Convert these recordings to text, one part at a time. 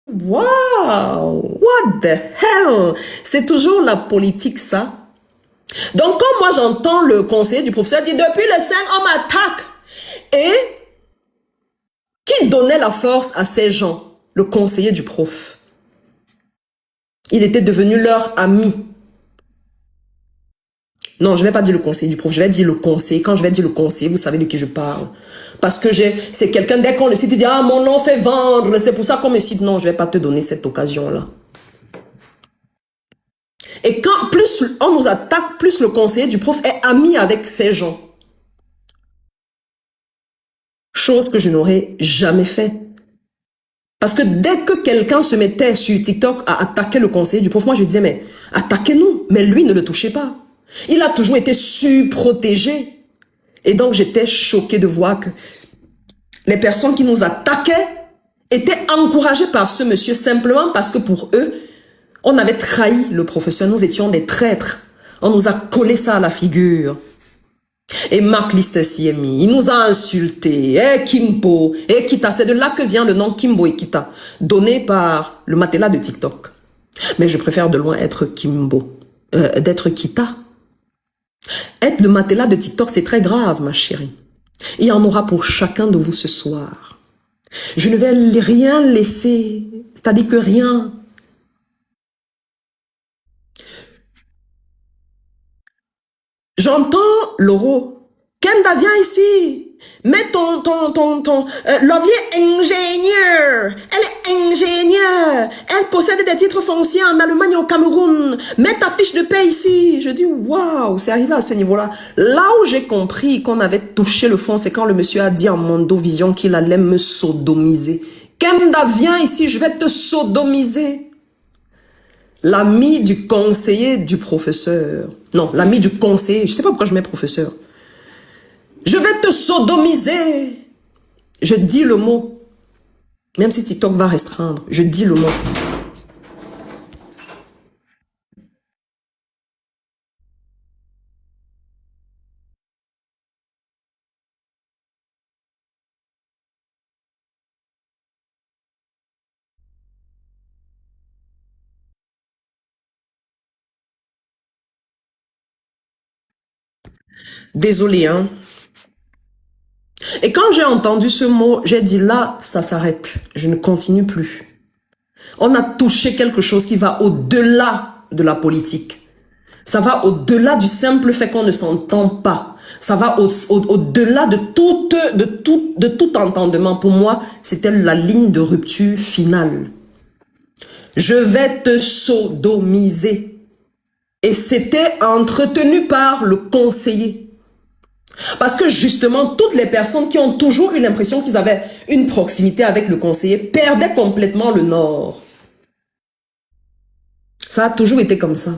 Wow, what the hell? C'est toujours la politique, ça. Donc, quand moi j'entends le conseiller du professeur dire depuis le 5, on m'attaque. Et qui donnait la force à ces gens? Le conseiller du prof. Il était devenu leur ami. Non, je ne vais pas dire le conseiller du prof, je vais dire le conseiller. Quand je vais dire le conseiller, vous savez de qui je parle. Parce que c'est quelqu'un, dès qu'on le cite, il dit, ah, mon nom fait vendre, c'est pour ça qu'on me cite. Non, je ne vais pas te donner cette occasion-là. Et quand plus on nous attaque, plus le conseiller du prof est ami avec ces gens. Chose que je n'aurais jamais fait. Parce que dès que quelqu'un se mettait sur TikTok à attaquer le conseiller du prof, moi je disais, mais attaquez-nous. Mais lui, ne le touchez pas. Il a toujours été surprotégé. Et donc j'étais choquée de voir que les personnes qui nous attaquaient étaient encouragées par ce monsieur simplement parce que pour eux, on avait trahi le professeur. Nous étions des traîtres. On nous a collé ça à la figure. Et Marc Listessiemi, il nous a insultés. Eh Kimbo, eh Kita, c'est de là que vient le nom Kimbo et Kita, donné par le matelas de TikTok. Mais je préfère de loin être Kimbo, d'être Kita. Être le matelas de TikTok, c'est très grave, ma chérie. Il y en aura pour chacun de vous ce soir. Je ne vais rien laisser, c'est-à-dire que rien. J'entends Loro. Kenda, viens ici. Mets Lovier ingénieur. Elle est ingénieure. Elle possède des titres fonciers en Allemagne et au Cameroun. Mets ta fiche de paie ici. Je dis, waouh, c'est arrivé à ce niveau-là. Là où j'ai compris qu'on avait touché le fond, c'est quand le monsieur a dit en Mondo Vision qu'il allait me sodomiser. Kenda, viens ici, je vais te sodomiser. L'ami du conseiller du professeur. Non, l'ami du conseiller. Je ne sais pas pourquoi je mets professeur. Je vais te sodomiser. Je dis le mot. Même si TikTok va restreindre, je dis le mot. Désolé, hein. Et quand j'ai entendu ce mot, j'ai dit là, ça s'arrête. Je ne continue plus. On a touché quelque chose qui va au-delà de la politique. Ça va au-delà du simple fait qu'on ne s'entend pas. Ça va au-delà de tout entendement. Pour moi, c'était la ligne de rupture finale. Je vais te sodomiser. Et c'était entretenu par le conseiller. Parce que justement, toutes les personnes qui ont toujours eu l'impression qu'ils avaient une proximité avec le conseiller perdaient complètement le nord. Ça a toujours été comme ça.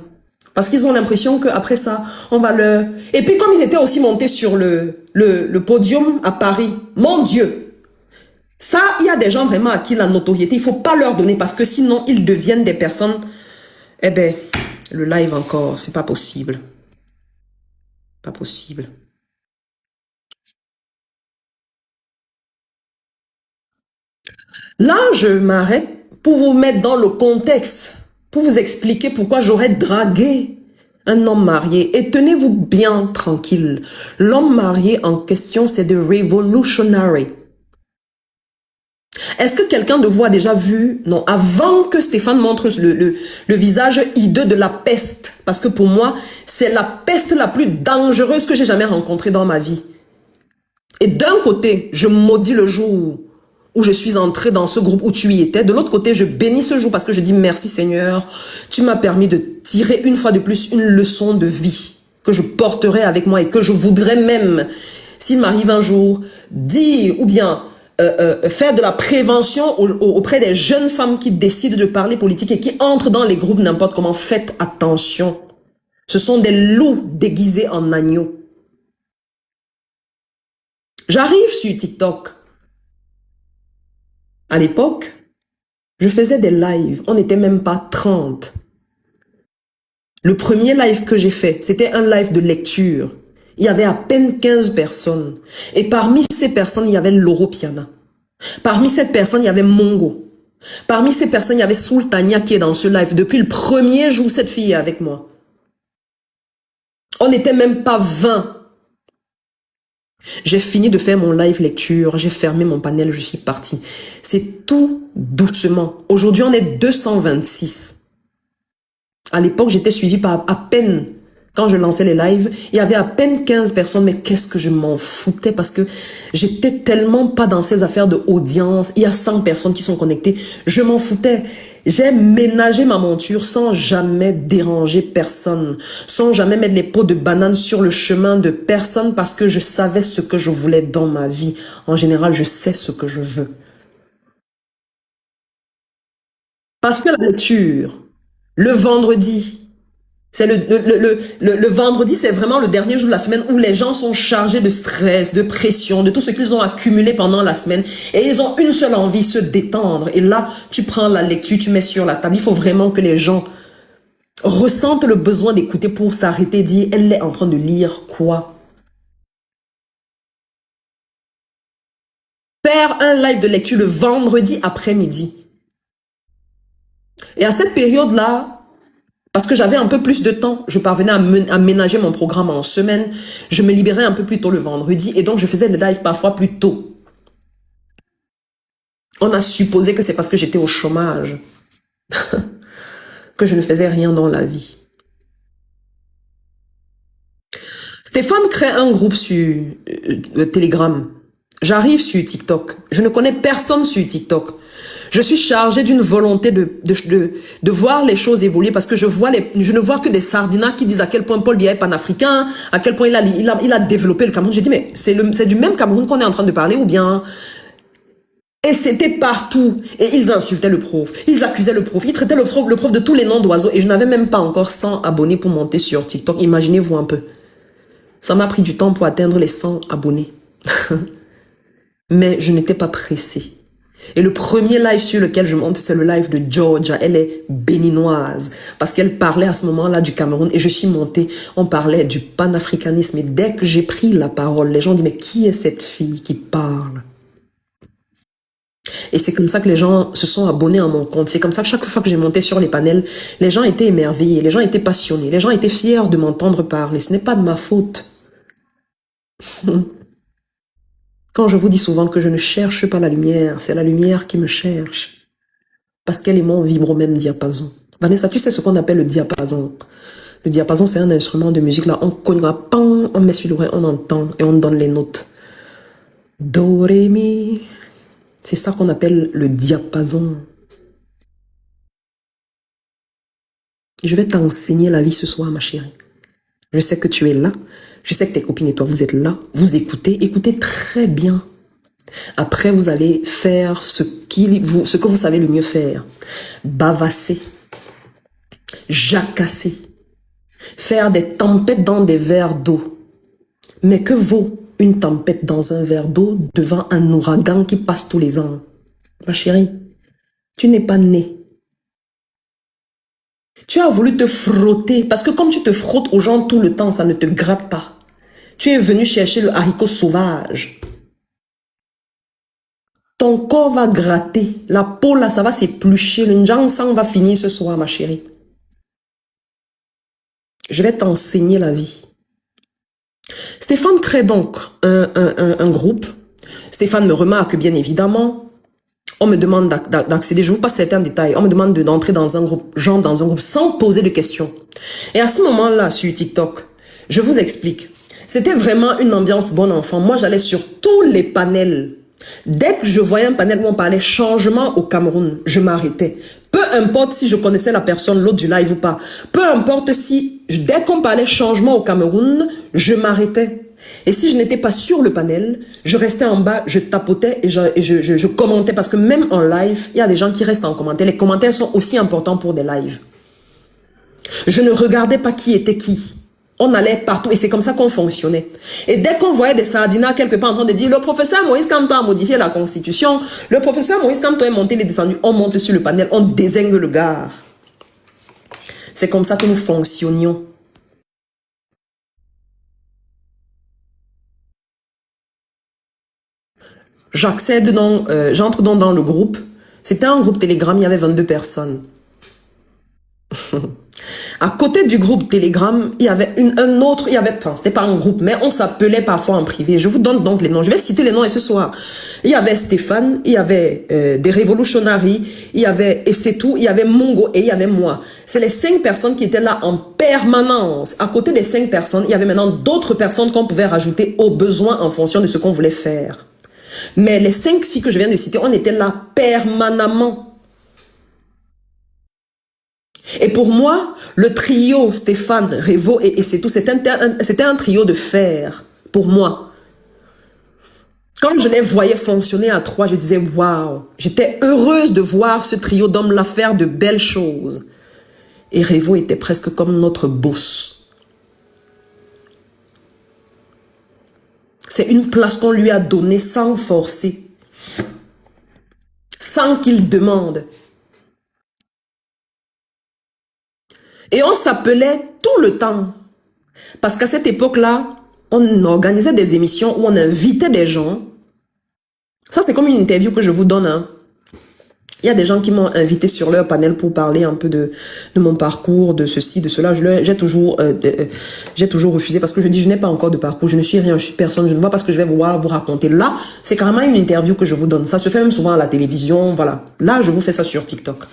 Parce qu'ils ont l'impression qu'après ça, on va leur... Et puis comme ils étaient aussi montés sur le podium à Paris, mon Dieu, ça, il y a des gens vraiment à qui la notoriété, il ne faut pas leur donner parce que sinon, ils deviennent des personnes... Eh bien, le live encore, c'est pas possible. Pas possible. Là, je m'arrête pour vous mettre dans le contexte, pour vous expliquer pourquoi j'aurais dragué un homme marié. Et tenez-vous bien tranquille. L'homme marié en question, c'est de Revolutionary. Est-ce que quelqu'un de vous a déjà vu? Non, avant que Stéphane montre le visage hideux de la peste. Parce que pour moi, c'est la peste la plus dangereuse que j'ai jamais rencontrée dans ma vie. Et d'un côté, je maudis le jour où je suis entrée dans ce groupe où tu y étais. De l'autre côté, je bénis ce jour parce que je dis merci Seigneur. Tu m'as permis de tirer une fois de plus une leçon de vie que je porterai avec moi et que je voudrais même, s'il m'arrive un jour, dire ou bien faire de la prévention auprès des jeunes femmes qui décident de parler politique et qui entrent dans les groupes n'importe comment. Faites attention. Ce sont des loups déguisés en agneaux. J'arrive sur TikTok. À l'époque, je faisais des lives. On n'était même pas 30. Le premier live que j'ai fait, c'était un live de lecture. Il y avait à peine 15 personnes. Et parmi ces personnes, il y avait Loro Piana. Parmi cette personne, il y avait Mongo. Parmi ces personnes, il y avait Sultania qui est dans ce live. Depuis le premier jour, cette fille est avec moi. On n'était même pas 20. J'ai fini de faire mon live lecture, j'ai fermé mon panel, je suis partie. C'est tout doucement. Aujourd'hui, on est 226. À l'époque, j'étais suivie par à peine, quand je lançais les lives, il y avait à peine 15 personnes, mais qu'est-ce que je m'en foutais parce que j'étais tellement pas dans ces affaires de audience. Il y a 100 personnes qui sont connectées. Je m'en foutais. J'ai ménagé ma monture sans jamais déranger personne, sans jamais mettre les pots de banane sur le chemin de personne parce que je savais ce que je voulais dans ma vie. En général, je sais ce que je veux. Parce que la lecture, le vendredi, c'est le vendredi, c'est vraiment le dernier jour de la semaine où les gens sont chargés de stress, de pression, de tout ce qu'ils ont accumulé pendant la semaine. Et ils ont une seule envie, se détendre. Et là, tu prends la lecture, tu mets sur la table. Il faut vraiment que les gens ressentent le besoin d'écouter pour s'arrêter et dire, elle est en train de lire quoi? Faire un live de lecture le vendredi après-midi. Et à cette période-là, parce que j'avais un peu plus de temps, je parvenais à ménager mon programme en semaine. Je me libérais un peu plus tôt le vendredi et donc je faisais le live parfois plus tôt. On a supposé que c'est parce que j'étais au chômage que je ne faisais rien dans la vie. Stéphane crée un groupe sur Telegram. J'arrive sur TikTok. Je ne connais personne sur TikTok. Je suis chargée d'une volonté de voir les choses évoluer parce que je ne vois que des sardinats qui disent à quel point Paul Biya est panafricain, à quel point il a développé le Cameroun. J'ai dit, mais c'est du même Cameroun qu'on est en train de parler ou bien... Et c'était partout. Et ils insultaient le prof. Ils accusaient le prof. Ils traitaient le prof de tous les noms d'oiseaux. Et je n'avais même pas encore 100 abonnés pour monter sur TikTok. Imaginez-vous un peu. Ça m'a pris du temps pour atteindre les 100 abonnés. Mais je n'étais pas pressée. Et le premier live sur lequel je monte, c'est le live de Georgia. Elle est béninoise parce qu'elle parlait à ce moment-là du Cameroun et je suis montée. On parlait du panafricanisme et dès que j'ai pris la parole, les gens disent mais qui est cette fille qui parle? Et c'est comme ça que les gens se sont abonnés à mon compte. C'est comme ça que chaque fois que j'ai monté sur les panels, les gens étaient émerveillés, les gens étaient passionnés, les gens étaient fiers de m'entendre parler. Ce n'est pas de ma faute. Quand je vous dis souvent que je ne cherche pas la lumière, c'est la lumière qui me cherche. Parce qu'elle et moi, on vibre au même diapason. Vanessa, tu sais ce qu'on appelle le diapason. Le diapason, c'est un instrument de musique. Là, on cogne, on met sur l'oreille, on entend et on donne les notes. Do, ré, mi. C'est ça qu'on appelle le diapason. Je vais t'enseigner la vie ce soir, ma chérie. Je sais que tu es là. Je sais que tes copines et toi, vous êtes là. Vous écoutez. Écoutez très bien. Après, vous allez faire ce que vous savez le mieux faire. Bavasser. Jacasser. Faire des tempêtes dans des verres d'eau. Mais que vaut une tempête dans un verre d'eau devant un ouragan qui passe tous les ans? Ma chérie, tu n'es pas née. Tu as voulu te frotter parce que comme tu te frottes aux gens tout le temps, ça ne te gratte pas. Tu es venu chercher le haricot sauvage. Ton corps va gratter. La peau là, ça va s'éplucher. Le njang sang va finir ce soir, ma chérie. Je vais t'enseigner la vie. Stéphane crée donc un groupe. Stéphane me remarque bien évidemment. On me demande d'accéder, je vous passe certains détails. On me demande d'entrer dans un groupe, genre dans un groupe, sans poser de questions. Et à ce moment-là, sur TikTok, je vous explique. C'était vraiment une ambiance bon enfant. Moi, j'allais sur tous les panels. Dès que je voyais un panel où on parlait changement au Cameroun, je m'arrêtais. Peu importe si je connaissais la personne, l'autre du live ou pas. Peu importe si, dès qu'on parlait changement au Cameroun, je m'arrêtais. Et si je n'étais pas sur le panel, je restais en bas, je tapotais et je commentais. Parce que même en live, il y a des gens qui restent en commentaire. Les commentaires sont aussi importants pour des lives. Je ne regardais pas qui était qui. On allait partout et c'est comme ça qu'on fonctionnait. Et dès qu'on voyait des sardinats quelque part en train de dire le professeur Moïse Kamto a modifié la constitution, le professeur Moïse Kamto est monté, il est descendu, on monte sur le panel, on désigne le gars. C'est comme ça que nous fonctionnions. J'accède donc, j'entre donc dans le groupe. C'était un groupe Telegram, il y avait 22 personnes. À côté du groupe Telegram, il y avait un autre, enfin, c'était pas un groupe, mais on s'appelait parfois en privé. Je vous donne donc les noms. Je vais citer les noms et ce soir. Il y avait Stéphane, il y avait des Revolutionaries, il y avait et c'est tout, il y avait Mongo et il y avait moi. C'est les 5 personnes qui étaient là en permanence. À côté des 5 personnes, il y avait maintenant d'autres personnes qu'on pouvait rajouter aux besoins en fonction de ce qu'on voulait faire. Mais les 5-6 que je viens de citer, on était là permanemment. Et pour moi, le trio Stéphane, Revo et c'est tout, c'était un trio de fer pour moi. Quand je les voyais fonctionner à 3, je disais waouh, j'étais heureuse de voir ce trio d'hommes là faire de belles choses. Et Revo était presque comme notre boss. C'est une place qu'on lui a donnée sans forcer, sans qu'il demande. Et on s'appelait tout le temps. Parce qu'à cette époque-là, on organisait des émissions où on invitait des gens. Ça, c'est comme une interview que je vous donne. Hein. Il y a des gens qui m'ont invité sur leur panel pour parler un peu de mon parcours, de ceci, de cela. J'ai toujours refusé parce que je dis, je n'ai pas encore de parcours, je ne suis rien, je suis personne, je ne vois pas ce que je vais vous raconter. Là, c'est carrément une interview que je vous donne. Ça se fait même souvent à la télévision, voilà. Là, je vous fais ça sur TikTok.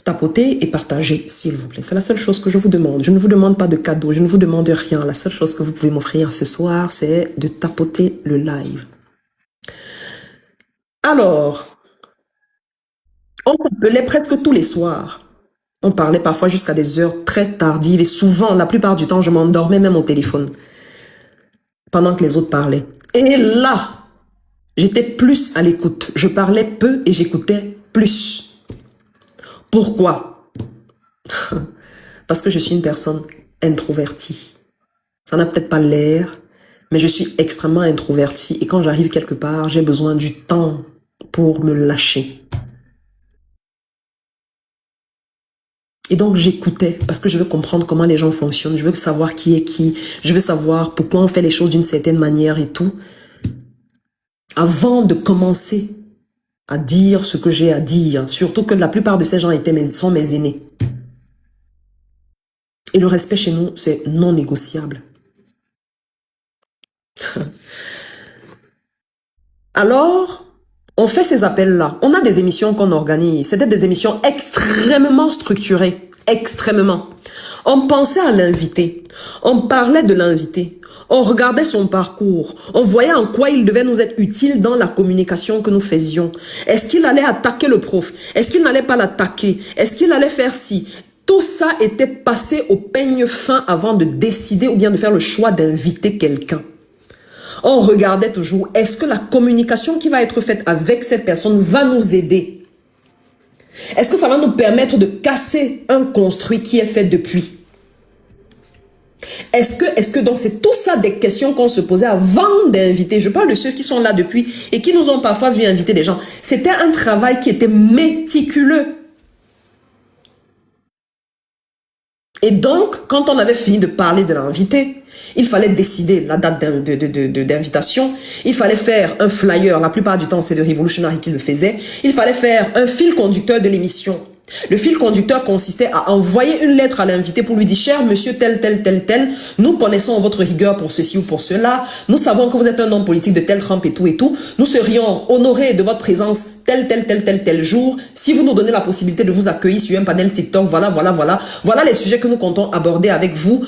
Tapotez et partagez, s'il vous plaît. C'est la seule chose que je vous demande. Je ne vous demande pas de cadeau, je ne vous demande rien. La seule chose que vous pouvez m'offrir ce soir, c'est de tapoter le live. Alors, on s'appelait presque tous les soirs. On parlait parfois jusqu'à des heures très tardives et souvent, la plupart du temps, je m'endormais même au téléphone pendant que les autres parlaient. Et là, j'étais plus à l'écoute. Je parlais peu et j'écoutais plus. Pourquoi? Parce que je suis une personne introvertie. Ça n'a peut-être pas l'air, mais je suis extrêmement introvertie. Et quand j'arrive quelque part, j'ai besoin du temps pour me lâcher. Et donc j'écoutais parce que je veux comprendre comment les gens fonctionnent. Je veux savoir qui est qui. Je veux savoir pourquoi on fait les choses d'une certaine manière et tout. Avant de commencer à dire ce que j'ai à dire, surtout que la plupart de ces gens sont mes aînés. Et le respect chez nous, c'est non négociable. Alors, on fait ces appels-là. On a des émissions qu'on organise. C'était des émissions extrêmement structurées. Extrêmement. On pensait à l'invité. On parlait de l'invité. On regardait son parcours. On voyait en quoi il devait nous être utile dans la communication que nous faisions. Est-ce qu'il allait attaquer le prof? Est-ce qu'il n'allait pas l'attaquer? Est-ce qu'il allait faire ci? Tout ça était passé au peigne fin avant de décider ou bien de faire le choix d'inviter quelqu'un. On regardait toujours, est-ce que la communication qui va être faite avec cette personne va nous aider? Est-ce que ça va nous permettre de casser un construit qui est fait depuis? Est-ce que donc c'est tout ça des questions qu'on se posait avant d'inviter? Je parle de ceux qui sont là depuis et qui nous ont parfois vu inviter des gens. C'était un travail qui était méticuleux. Et donc, quand on avait fini de parler de l'invité, il fallait décider la date d'invitation. Il fallait faire un flyer. La plupart du temps, c'est de Revolutionary qui le faisait. Il fallait faire un fil conducteur de l'émission. Le fil conducteur consistait à envoyer une lettre à l'invité pour lui dire « Cher monsieur tel, tel, tel, tel, nous connaissons votre rigueur pour ceci ou pour cela. Nous savons que vous êtes un homme politique de telle trempe et tout et tout. Nous serions honorés de votre présence tel, tel, tel, tel, tel jour. Si vous nous donnez la possibilité de vous accueillir sur un panel TikTok, voilà, voilà, voilà. Voilà les sujets que nous comptons aborder avec vous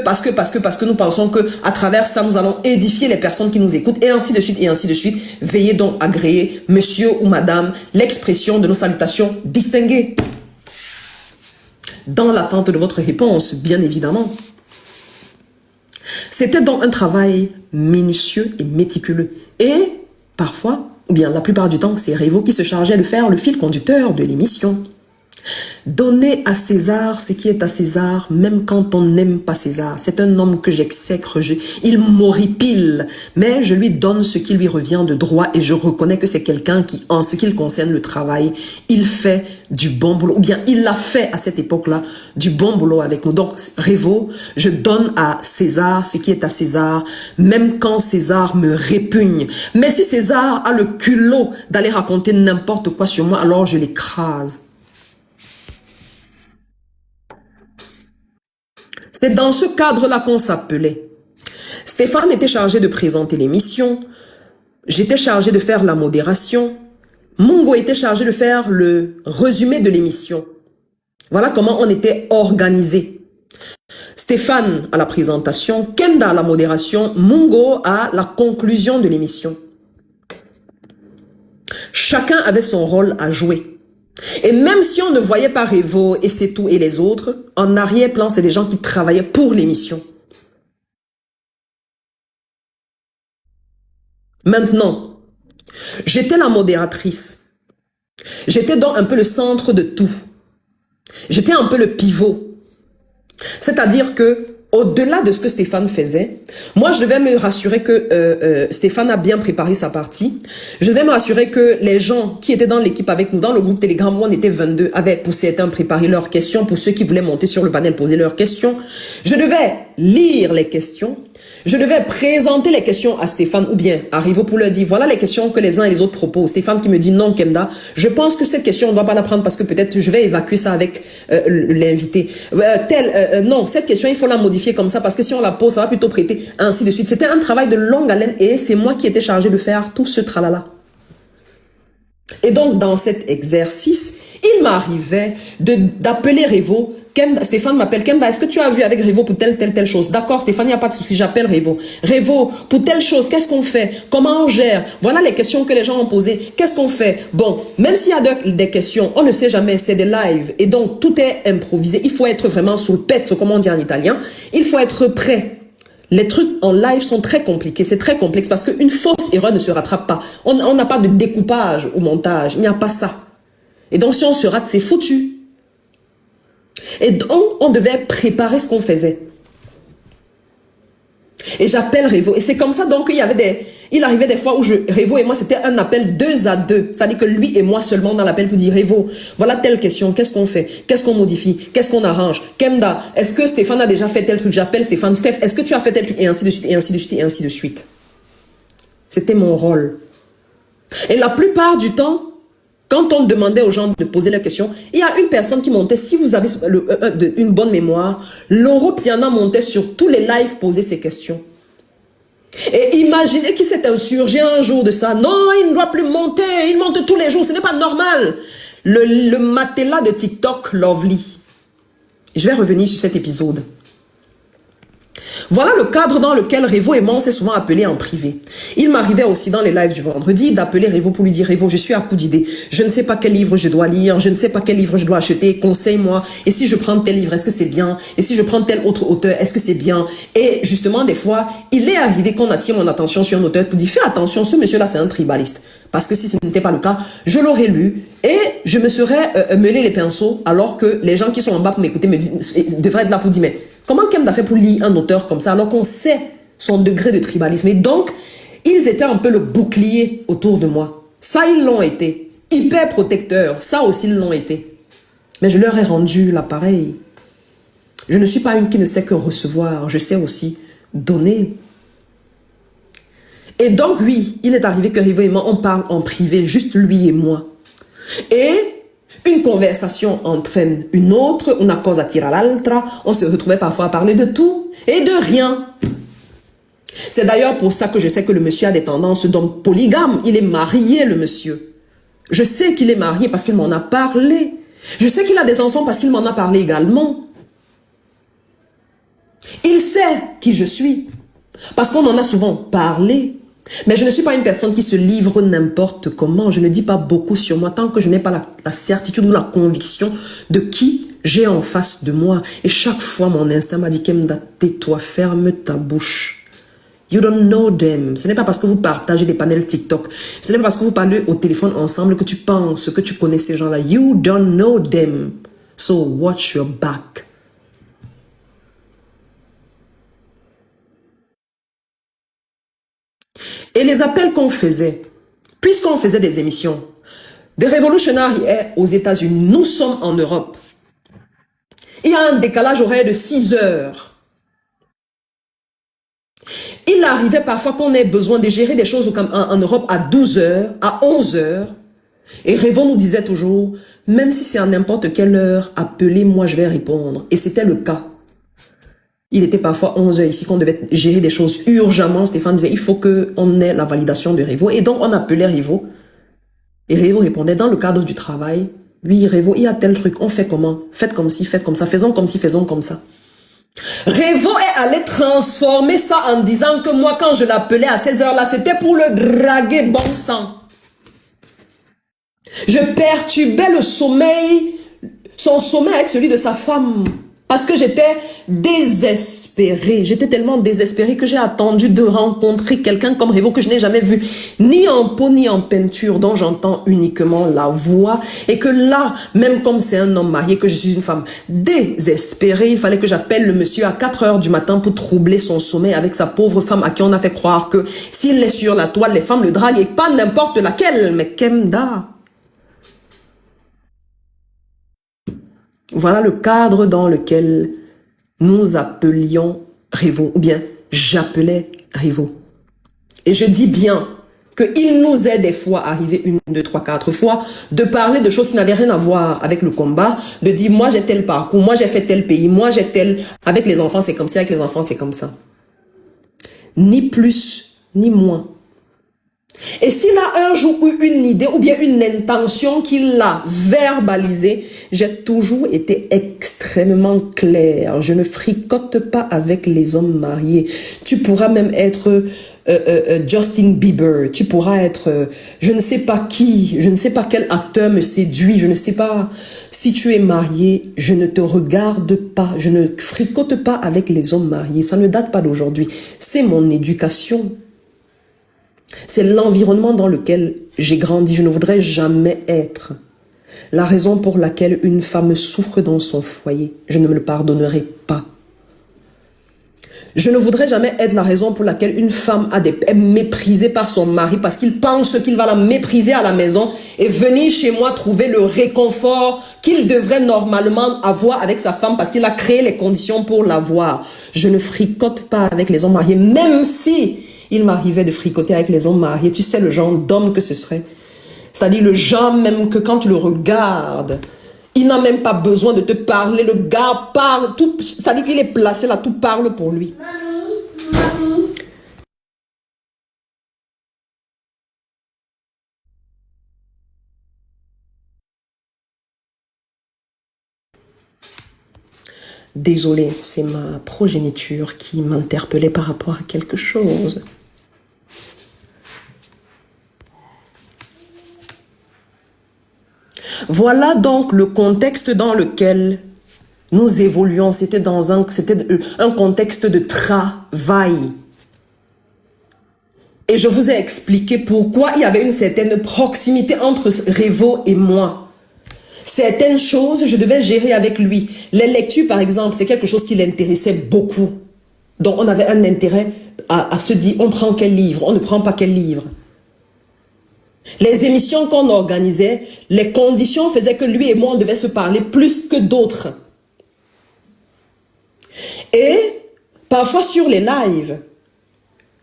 parce que nous pensons que à travers ça, nous allons édifier les personnes qui nous écoutent et ainsi de suite et ainsi de suite. Veuillez donc agréer, monsieur ou madame, l'expression de nos salutations distinguées. Dans l'attente de votre réponse, bien évidemment. C'était donc un travail minutieux et méticuleux. Et parfois, ou bien la plupart du temps, c'est Revo qui se chargeait de faire le fil conducteur de l'émission. Donnez à César ce qui est à César, même quand on n'aime pas César. C'est un homme que j'exècre, il m'horripile, mais je lui donne ce qui lui revient de droit et je reconnais que c'est quelqu'un qui, en ce qui concerne le travail, il fait du bon boulot, ou bien il l'a fait à cette époque-là, du bon boulot avec nous. Donc, Révo, je donne à César ce qui est à César, même quand César me répugne. Mais si César a le culot d'aller raconter n'importe quoi sur moi, alors je l'écrase. C'est dans ce cadre-là qu'on s'appelait. Stéphane était chargé de présenter l'émission. J'étais chargé de faire la modération. Mungo était chargé de faire le résumé de l'émission. Voilà comment on était organisé. Stéphane à la présentation, Kenda à la modération, Mungo à la conclusion de l'émission. Chacun avait son rôle à jouer. Et même si on ne voyait pas Révo et c'est tout et les autres, en arrière-plan, c'est des gens qui travaillaient pour l'émission. Maintenant, j'étais la modératrice. J'étais donc un peu le centre de tout. J'étais un peu le pivot. C'est-à-dire que, au-delà de ce que Stéphane faisait, moi, je devais me rassurer que Stéphane a bien préparé sa partie. Je devais me rassurer que les gens qui étaient dans l'équipe avec nous, dans le groupe Telegram où on était 22, avaient pour certains préparé leurs questions. Pour ceux qui voulaient monter sur le panel, poser leurs questions. Je devais lire les questions. Je devais présenter les questions à Stéphane ou bien à Révo pour leur dire, voilà les questions que les uns et les autres proposent. Stéphane qui me dit, non Kemda, je pense que cette question on ne doit pas la prendre parce que peut-être je vais évacuer ça avec l'invité. Non, cette question il faut la modifier comme ça parce que si on la pose, ça va plutôt prêter, ainsi de suite. C'était un travail de longue haleine et c'est moi qui étais chargé de faire tout ce tralala. Et donc dans cet exercice, il m'arrivait d'appeler Révo. Stéphane m'appelle, Kemda, est-ce que tu as vu avec Révo pour telle chose? D'accord Stéphane, il n'y a pas de souci, j'appelle Révo. Révo, pour telle chose, qu'est-ce qu'on fait? Comment on gère? Voilà les questions que les gens ont posées. Qu'est-ce qu'on fait? Bon, même s'il y a des questions, on ne sait jamais, c'est des lives. Et donc, tout est improvisé. Il faut être vraiment sur le pezzo, comme on dit en italien. Il faut être prêt. Les trucs en live sont très compliqués. C'est très complexe parce qu'une fausse erreur ne se rattrape pas. On n'a pas de découpage au montage. Il n'y a pas ça. Et donc, si on se rate, c'est foutu. Et donc, on devait préparer ce qu'on faisait. Et j'appelle Révo. Et c'est comme ça donc il arrivait des fois où Révo et moi, c'était un appel 2 à 2. C'est-à-dire que lui et moi seulement dans l'appel pour dire Révo, voilà telle question, qu'est-ce qu'on fait? Qu'est-ce qu'on modifie? Qu'est-ce qu'on arrange? Kemda, est-ce que Stéphane a déjà fait tel truc? J'appelle Stéphane. Steph, est-ce que tu as fait tel truc? Et ainsi de suite, et ainsi de suite, et ainsi de suite. C'était mon rôle. Et la plupart du temps, quand on demandait aux gens de poser leurs questions, il y a une personne qui montait, si vous avez une bonne mémoire, Lauro Piana montait sur tous les lives poser ses questions. Et imaginez qu'il s'est insurgé un jour de ça. Non, il ne doit plus monter, il monte tous les jours, ce n'est pas normal. Le matelas de TikTok Lovely. Je vais revenir sur cet épisode. Voilà le cadre dans lequel Révo et moi on s'est souvent appelés en privé. Il m'arrivait aussi dans les lives du vendredi d'appeler Révo pour lui dire Révo, je suis à coup d'idée. Je ne sais pas quel livre je dois lire, je ne sais pas quel livre je dois acheter, conseille-moi. Et si je prends tel livre, est-ce que c'est bien? Et si je prends tel autre auteur, est-ce que c'est bien? Et justement, des fois, il est arrivé qu'on attire mon attention sur un auteur pour dire fais attention, ce monsieur-là c'est un tribaliste. Parce que si ce n'était pas le cas, je l'aurais lu et je me serais mêlé les pinceaux alors que les gens qui sont en bas pour m'écouter devraient être là pour dire mais comment Kemda fait pour lire un auteur comme ça alors qu'on sait son degré de tribalisme? Et donc, ils étaient un peu le bouclier autour de moi. Ça, ils l'ont été. Hyper protecteurs, ça aussi, ils l'ont été. Mais je leur ai rendu l'appareil. Je ne suis pas une qui ne sait que recevoir. Je sais aussi donner. Et donc, oui, il est arrivé que Révo et moi, on parle en privé, juste lui et moi. Et une conversation entraîne une autre, una cosa tira l'altra, on se retrouvait parfois à parler de tout et de rien. C'est d'ailleurs pour ça que je sais que le monsieur a des tendances donc polygames. Il est marié, le monsieur. Je sais qu'il est marié parce qu'il m'en a parlé. Je sais qu'il a des enfants parce qu'il m'en a parlé également. Il sait qui je suis parce qu'on en a souvent parlé. Mais je ne suis pas une personne qui se livre n'importe comment. Je ne dis pas beaucoup sur moi tant que je n'ai pas la certitude ou la conviction de qui j'ai en face de moi. Et chaque fois, mon instinct m'a dit, Kemda, tais-toi, ferme ta bouche. You don't know them. Ce n'est pas parce que vous partagez des panels TikTok. Ce n'est pas parce que vous parlez au téléphone ensemble que tu penses que tu connais ces gens-là. You don't know them. So watch your back. Et les appels qu'on faisait, puisqu'on faisait des émissions, The Revolutionary est aux États-Unis, nous sommes en Europe. Il y a un décalage horaire de 6 heures. Il arrivait parfois qu'on ait besoin de gérer des choses en Europe à 12 heures, à 11 heures. Et Révo nous disait toujours, même si c'est à n'importe quelle heure, appelez-moi, je vais répondre. Et c'était le cas. Il était parfois 11 heures ici qu'on devait gérer des choses urgemment. Stéphane disait, il faut qu'on ait la validation de Révo. Et donc, on appelait Révo. Et Révo répondait, dans le cadre du travail, oui, Révo, il y a tel truc, on fait comment? Faites comme ci, faites comme ça, faisons comme ci, faisons comme ça. Révo est allé transformer ça en disant que moi, quand je l'appelais à ces heures-là, c'était pour le draguer bon sang. Je perturbais le sommeil, son sommeil avec celui de sa femme. Parce que j'étais désespérée. J'étais tellement désespérée que j'ai attendu de rencontrer quelqu'un comme Révo que je n'ai jamais vu. Ni en peau, ni en peinture, dont j'entends uniquement la voix. Et que là, même comme c'est un homme marié, que je suis une femme désespérée, il fallait que j'appelle le monsieur à 4 heures du matin pour troubler son sommeil avec sa pauvre femme à qui on a fait croire que s'il est sur la toile, les femmes le draguent et pas n'importe laquelle. Mais Kemda. Voilà le cadre dans lequel nous appelions Révo, ou bien j'appelais Révo. Et je dis bien qu'il nous est des fois arrivé 1, 2, 3, 4 fois de parler de choses qui n'avaient rien à voir avec le combat, de dire moi j'ai tel parcours, moi j'ai fait tel pays, moi j'ai tel... Avec les enfants c'est comme ça, avec les enfants c'est comme ça. Ni plus, ni moins. Et s'il a un jour eu une idée ou bien une intention qu'il a verbalisée, j'ai toujours été extrêmement claire. Je ne fricote pas avec les hommes mariés. Tu pourras même être Justin Bieber, tu pourras être je ne sais pas qui, je ne sais pas quel acteur me séduit, je ne sais pas si tu es marié, je ne te regarde pas, je ne fricote pas avec les hommes mariés. Ça ne date pas d'aujourd'hui. C'est mon éducation. C'est l'environnement dans lequel j'ai grandi. Je ne voudrais jamais être la raison pour laquelle une femme souffre dans son foyer. Je ne me le pardonnerai pas. Je ne voudrais jamais être la raison pour laquelle une femme est méprisée par son mari parce qu'il pense qu'il va la mépriser à la maison et venir chez moi trouver le réconfort qu'il devrait normalement avoir avec sa femme parce qu'il a créé les conditions pour l'avoir. Je ne fricote pas avec les hommes mariés, même si il m'arrivait de fricoter avec les hommes mariés. Tu sais le genre d'homme que ce serait. C'est-à-dire le genre même que quand tu le regardes, il n'a même pas besoin de te parler. Le gars parle. C'est-à-dire qu'il est placé là, tout parle pour lui. Mamie. Désolée, c'est ma progéniture qui m'interpellait par rapport à quelque chose. Voilà donc le contexte dans lequel nous évoluons. C'était un contexte de travail. Et je vous ai expliqué pourquoi il y avait une certaine proximité entre Révo et moi. Certaines choses, je devais gérer avec lui. Les lectures, par exemple, c'est quelque chose qui l'intéressait beaucoup. Donc, on avait un intérêt à se dire, on prend quel livre, on ne prend pas quel livre. Les émissions qu'on organisait, les conditions faisaient que lui et moi, on devait se parler plus que d'autres. Et parfois sur les lives,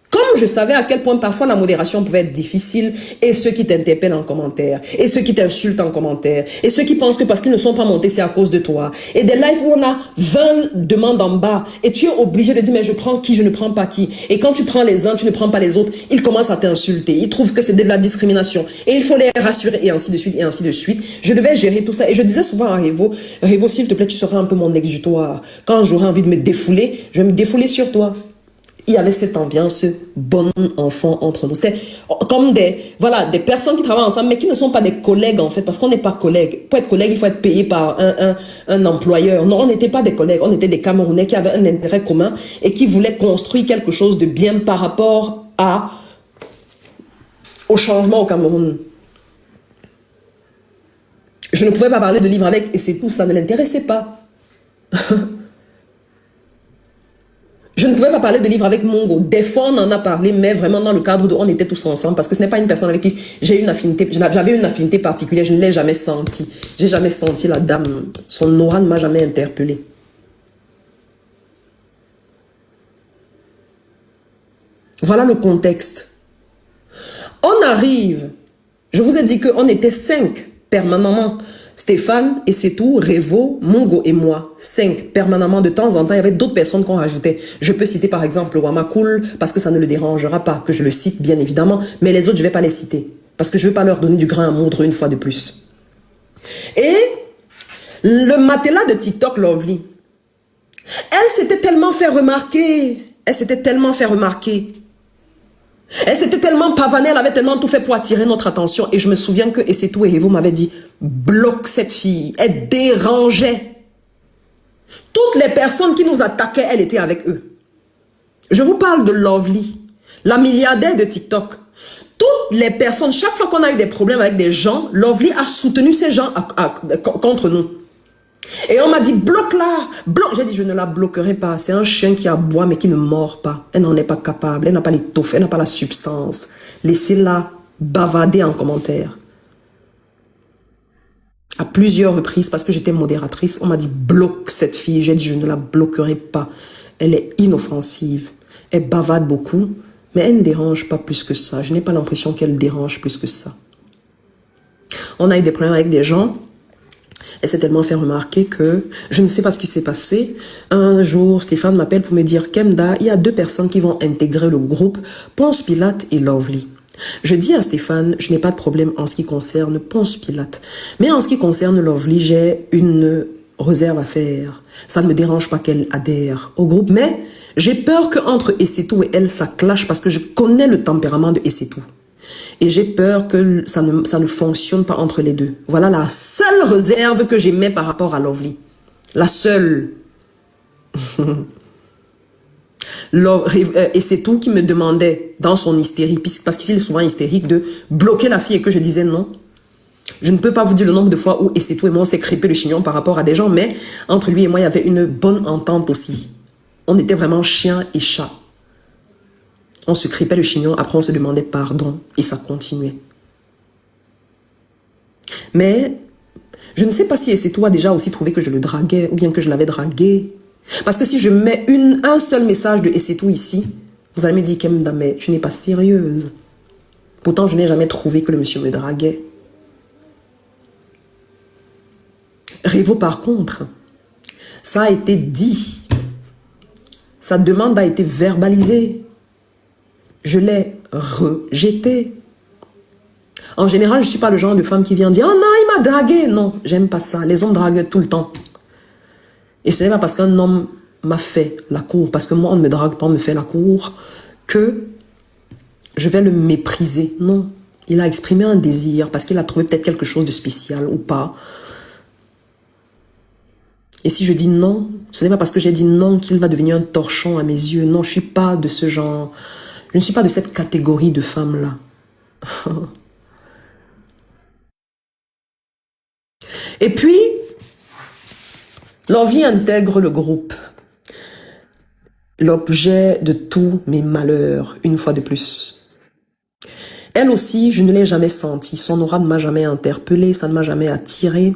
comme je savais à quel point parfois la modération pouvait être difficile, et ceux qui t'interpellent en commentaire, et ceux qui t'insultent en commentaire, et ceux qui pensent que parce qu'ils ne sont pas montés, c'est à cause de toi. Et des lives où on a 20 demandes en bas, et tu es obligé de dire, mais je prends qui, je ne prends pas qui. Et quand tu prends les uns, tu ne prends pas les autres, ils commencent à t'insulter. Ils trouvent que c'est de la discrimination. Et il faut les rassurer, et ainsi de suite, et ainsi de suite. Je devais gérer tout ça. Et je disais souvent à Révo, Révo, s'il te plaît, tu seras un peu mon exutoire. Quand j'aurai envie de me défouler, je vais me défouler sur toi. Il y avait cette ambiance bon enfant entre nous. C'était comme des personnes qui travaillent ensemble, mais qui ne sont pas des collègues en fait, parce qu'on n'est pas collègues. Pour être collègue, il faut être payé par un employeur. Non, on n'était pas des collègues, on était des Camerounais qui avaient un intérêt commun et qui voulaient construire quelque chose de bien par rapport au changement au Cameroun. Je ne pouvais pas parler de livre avec, et c'est tout, ça ne l'intéressait pas. Je ne pouvais pas parler de livre avec Mongo. Des fois, on en a parlé, mais vraiment dans le cadre de on était tous ensemble, parce que ce n'est pas une personne avec qui j'ai une affinité, j'avais une affinité particulière, je ne l'ai jamais senti. J'ai jamais senti la dame, son aura ne m'a jamais interpellée. Voilà le contexte. On arrive, je vous ai dit qu'on était 5 permanemment. Stéphane, et c'est tout, Revo, Mongo et moi. 5 permanemment. De temps en temps, il y avait d'autres personnes qu'on rajoutait. Je peux citer par exemple Wamakoul, parce que ça ne le dérangera pas que je le cite, bien évidemment. Mais les autres, je ne vais pas les citer. Parce que je ne veux pas leur donner du grain à moudre une fois de plus. Et le matelas de TikTok Lovely, elle s'était tellement fait remarquer. Elle s'était tellement fait remarquer. Elle s'était tellement pavanée, elle avait tellement tout fait pour attirer notre attention. Et je me souviens que, et c'est tout, et vous m'avez dit, bloque cette fille. Elle dérangeait. Toutes les personnes qui nous attaquaient, elle était avec eux. Je vous parle de Lovely, la milliardaire de TikTok. Toutes les personnes, chaque fois qu'on a eu des problèmes avec des gens, Lovely a soutenu ces gens contre nous. Et on m'a dit, bloque-la, bloque. J'ai dit, je ne la bloquerai pas. C'est un chien qui aboie, mais qui ne mord pas. Elle n'en est pas capable. Elle n'a pas l'étoffe, elle n'a pas la substance. Laissez-la bavarder en commentaire. À plusieurs reprises, parce que j'étais modératrice, on m'a dit, bloque cette fille. J'ai dit, je ne la bloquerai pas. Elle est inoffensive. Elle bavarde beaucoup, mais elle ne dérange pas plus que ça. Je n'ai pas l'impression qu'elle dérange plus que ça. On a eu des problèmes avec des gens. Elle s'est tellement fait remarquer que je ne sais pas ce qui s'est passé. Un jour, Stéphane m'appelle pour me dire, Kemda, il y a 2 personnes qui vont intégrer le groupe, Ponce Pilate et Lovely. Je dis à Stéphane, je n'ai pas de problème en ce qui concerne Ponce Pilate. Mais en ce qui concerne Lovely, j'ai une réserve à faire. Ça ne me dérange pas qu'elle adhère au groupe, mais j'ai peur qu'entre Essetou et elle, ça clash parce que je connais le tempérament de Essetou. Et j'ai peur que ça ne fonctionne pas entre les deux. Voilà la seule réserve que j'émets par rapport à Lovely. La seule. Et c'est tout qui me demandait dans son hystérie, parce qu'il est souvent hystérique, de bloquer la fille et que je disais non. Je ne peux pas vous dire le nombre de fois où et c'est tout et moi on s'est crêpé le chignon par rapport à des gens, mais entre lui et moi il y avait une bonne entente aussi. On était vraiment chien et chat. On se crêpait le chignon, après on se demandait pardon et ça continuait. Mais je ne sais pas si Essetou a déjà aussi trouvé que je le draguais ou bien que je l'avais dragué. Parce que si je mets un seul message de Essetou ici, vous allez me dire, Kemda, mais tu n'es pas sérieuse. Pourtant, je n'ai jamais trouvé que le monsieur me draguait. Revo, par contre, ça a été dit. Sa demande a été verbalisée. Je l'ai rejeté. En général, je ne suis pas le genre de femme qui vient dire « Oh non, il m'a dragué !» Non, j'aime pas ça. Les hommes draguent tout le temps. Et ce n'est pas parce qu'un homme m'a fait la cour, parce que moi, on ne me drague pas, on me fait la cour, que je vais le mépriser. Non, il a exprimé un désir, parce qu'il a trouvé peut-être quelque chose de spécial ou pas. Et si je dis non, ce n'est pas parce que j'ai dit non qu'il va devenir un torchon à mes yeux. Non, je ne suis pas de ce genre... Je ne suis pas de cette catégorie de femmes-là. Et puis, Lovely intègre le groupe. L'objet de tous mes malheurs, une fois de plus. Elle aussi, je ne l'ai jamais sentie. Son aura ne m'a jamais interpellée, ça ne m'a jamais attirée.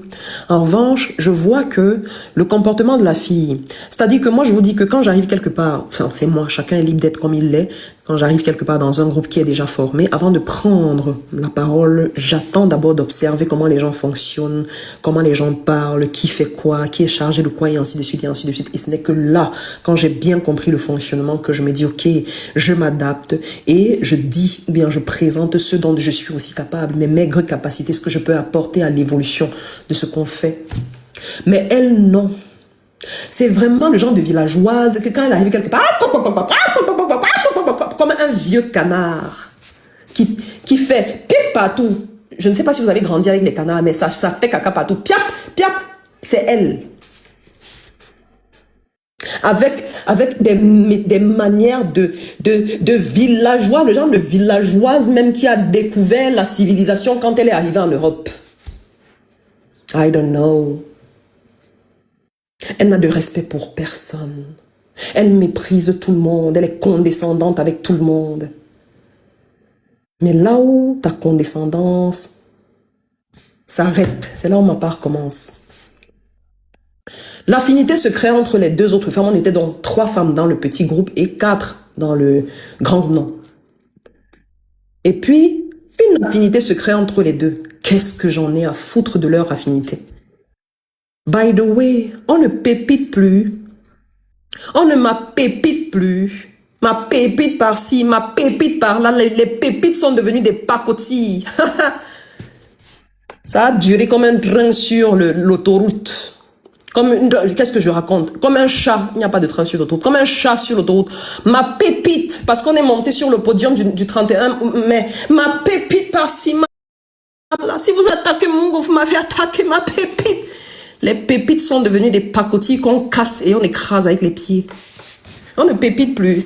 En revanche, je vois que le comportement de la fille, c'est-à-dire que moi, je vous dis que quand j'arrive quelque part, enfin, c'est moi, chacun est libre d'être comme il l'est, quand j'arrive quelque part dans un groupe qui est déjà formé, avant de prendre la parole, j'attends d'abord d'observer comment les gens fonctionnent, comment les gens parlent, qui fait quoi, qui est chargé de quoi, et ainsi de suite, et ainsi de suite. Et ce n'est que là, quand j'ai bien compris le fonctionnement, que je me dis, ok, je m'adapte, et je dis, ou bien je présente ce dont je suis aussi capable, mes maigres capacités, ce que je peux apporter à l'évolution de ce qu'on fait. Mais elle, non. C'est vraiment le genre de villageoise que quand elle arrive quelque part, comme un vieux canard qui fait piep partout. Je ne sais pas si vous avez grandi avec les canards, mais ça fait caca partout. Piap, piap, c'est elle. Avec des manières de villageois, le genre de villageoise même qui a découvert la civilisation quand elle est arrivée en Europe. I don't know. Elle n'a de respect pour personne. Elle méprise tout le monde. Elle est condescendante avec tout le monde. Mais là où ta condescendance s'arrête, c'est là où ma part commence. L'affinité se crée entre les deux autres femmes. On était donc 3 femmes dans le petit groupe et 4 dans le grand nom. Et puis, une affinité se crée entre les deux. Qu'est-ce que j'en ai à foutre de leur affinité? By the way, on ne pépite plus. On ne m'appépite plus. Ma pépite par-ci, ma pépite par-là. Les pépites sont devenues des pacotilles. Ça a duré comme un train sur l'autoroute. Qu'est-ce que je raconte? Comme un chat, il n'y a pas de train sur l'autoroute, comme un chat sur l'autoroute. Ma pépite, parce qu'on est monté sur le podium du 31 mai, ma pépite par-ci, là. Si vous attaquez mon gars, vous m'avez attaqué ma pépite. Les pépites sont devenues des pacotilles qu'on casse et on écrase avec les pieds. On ne pépite plus.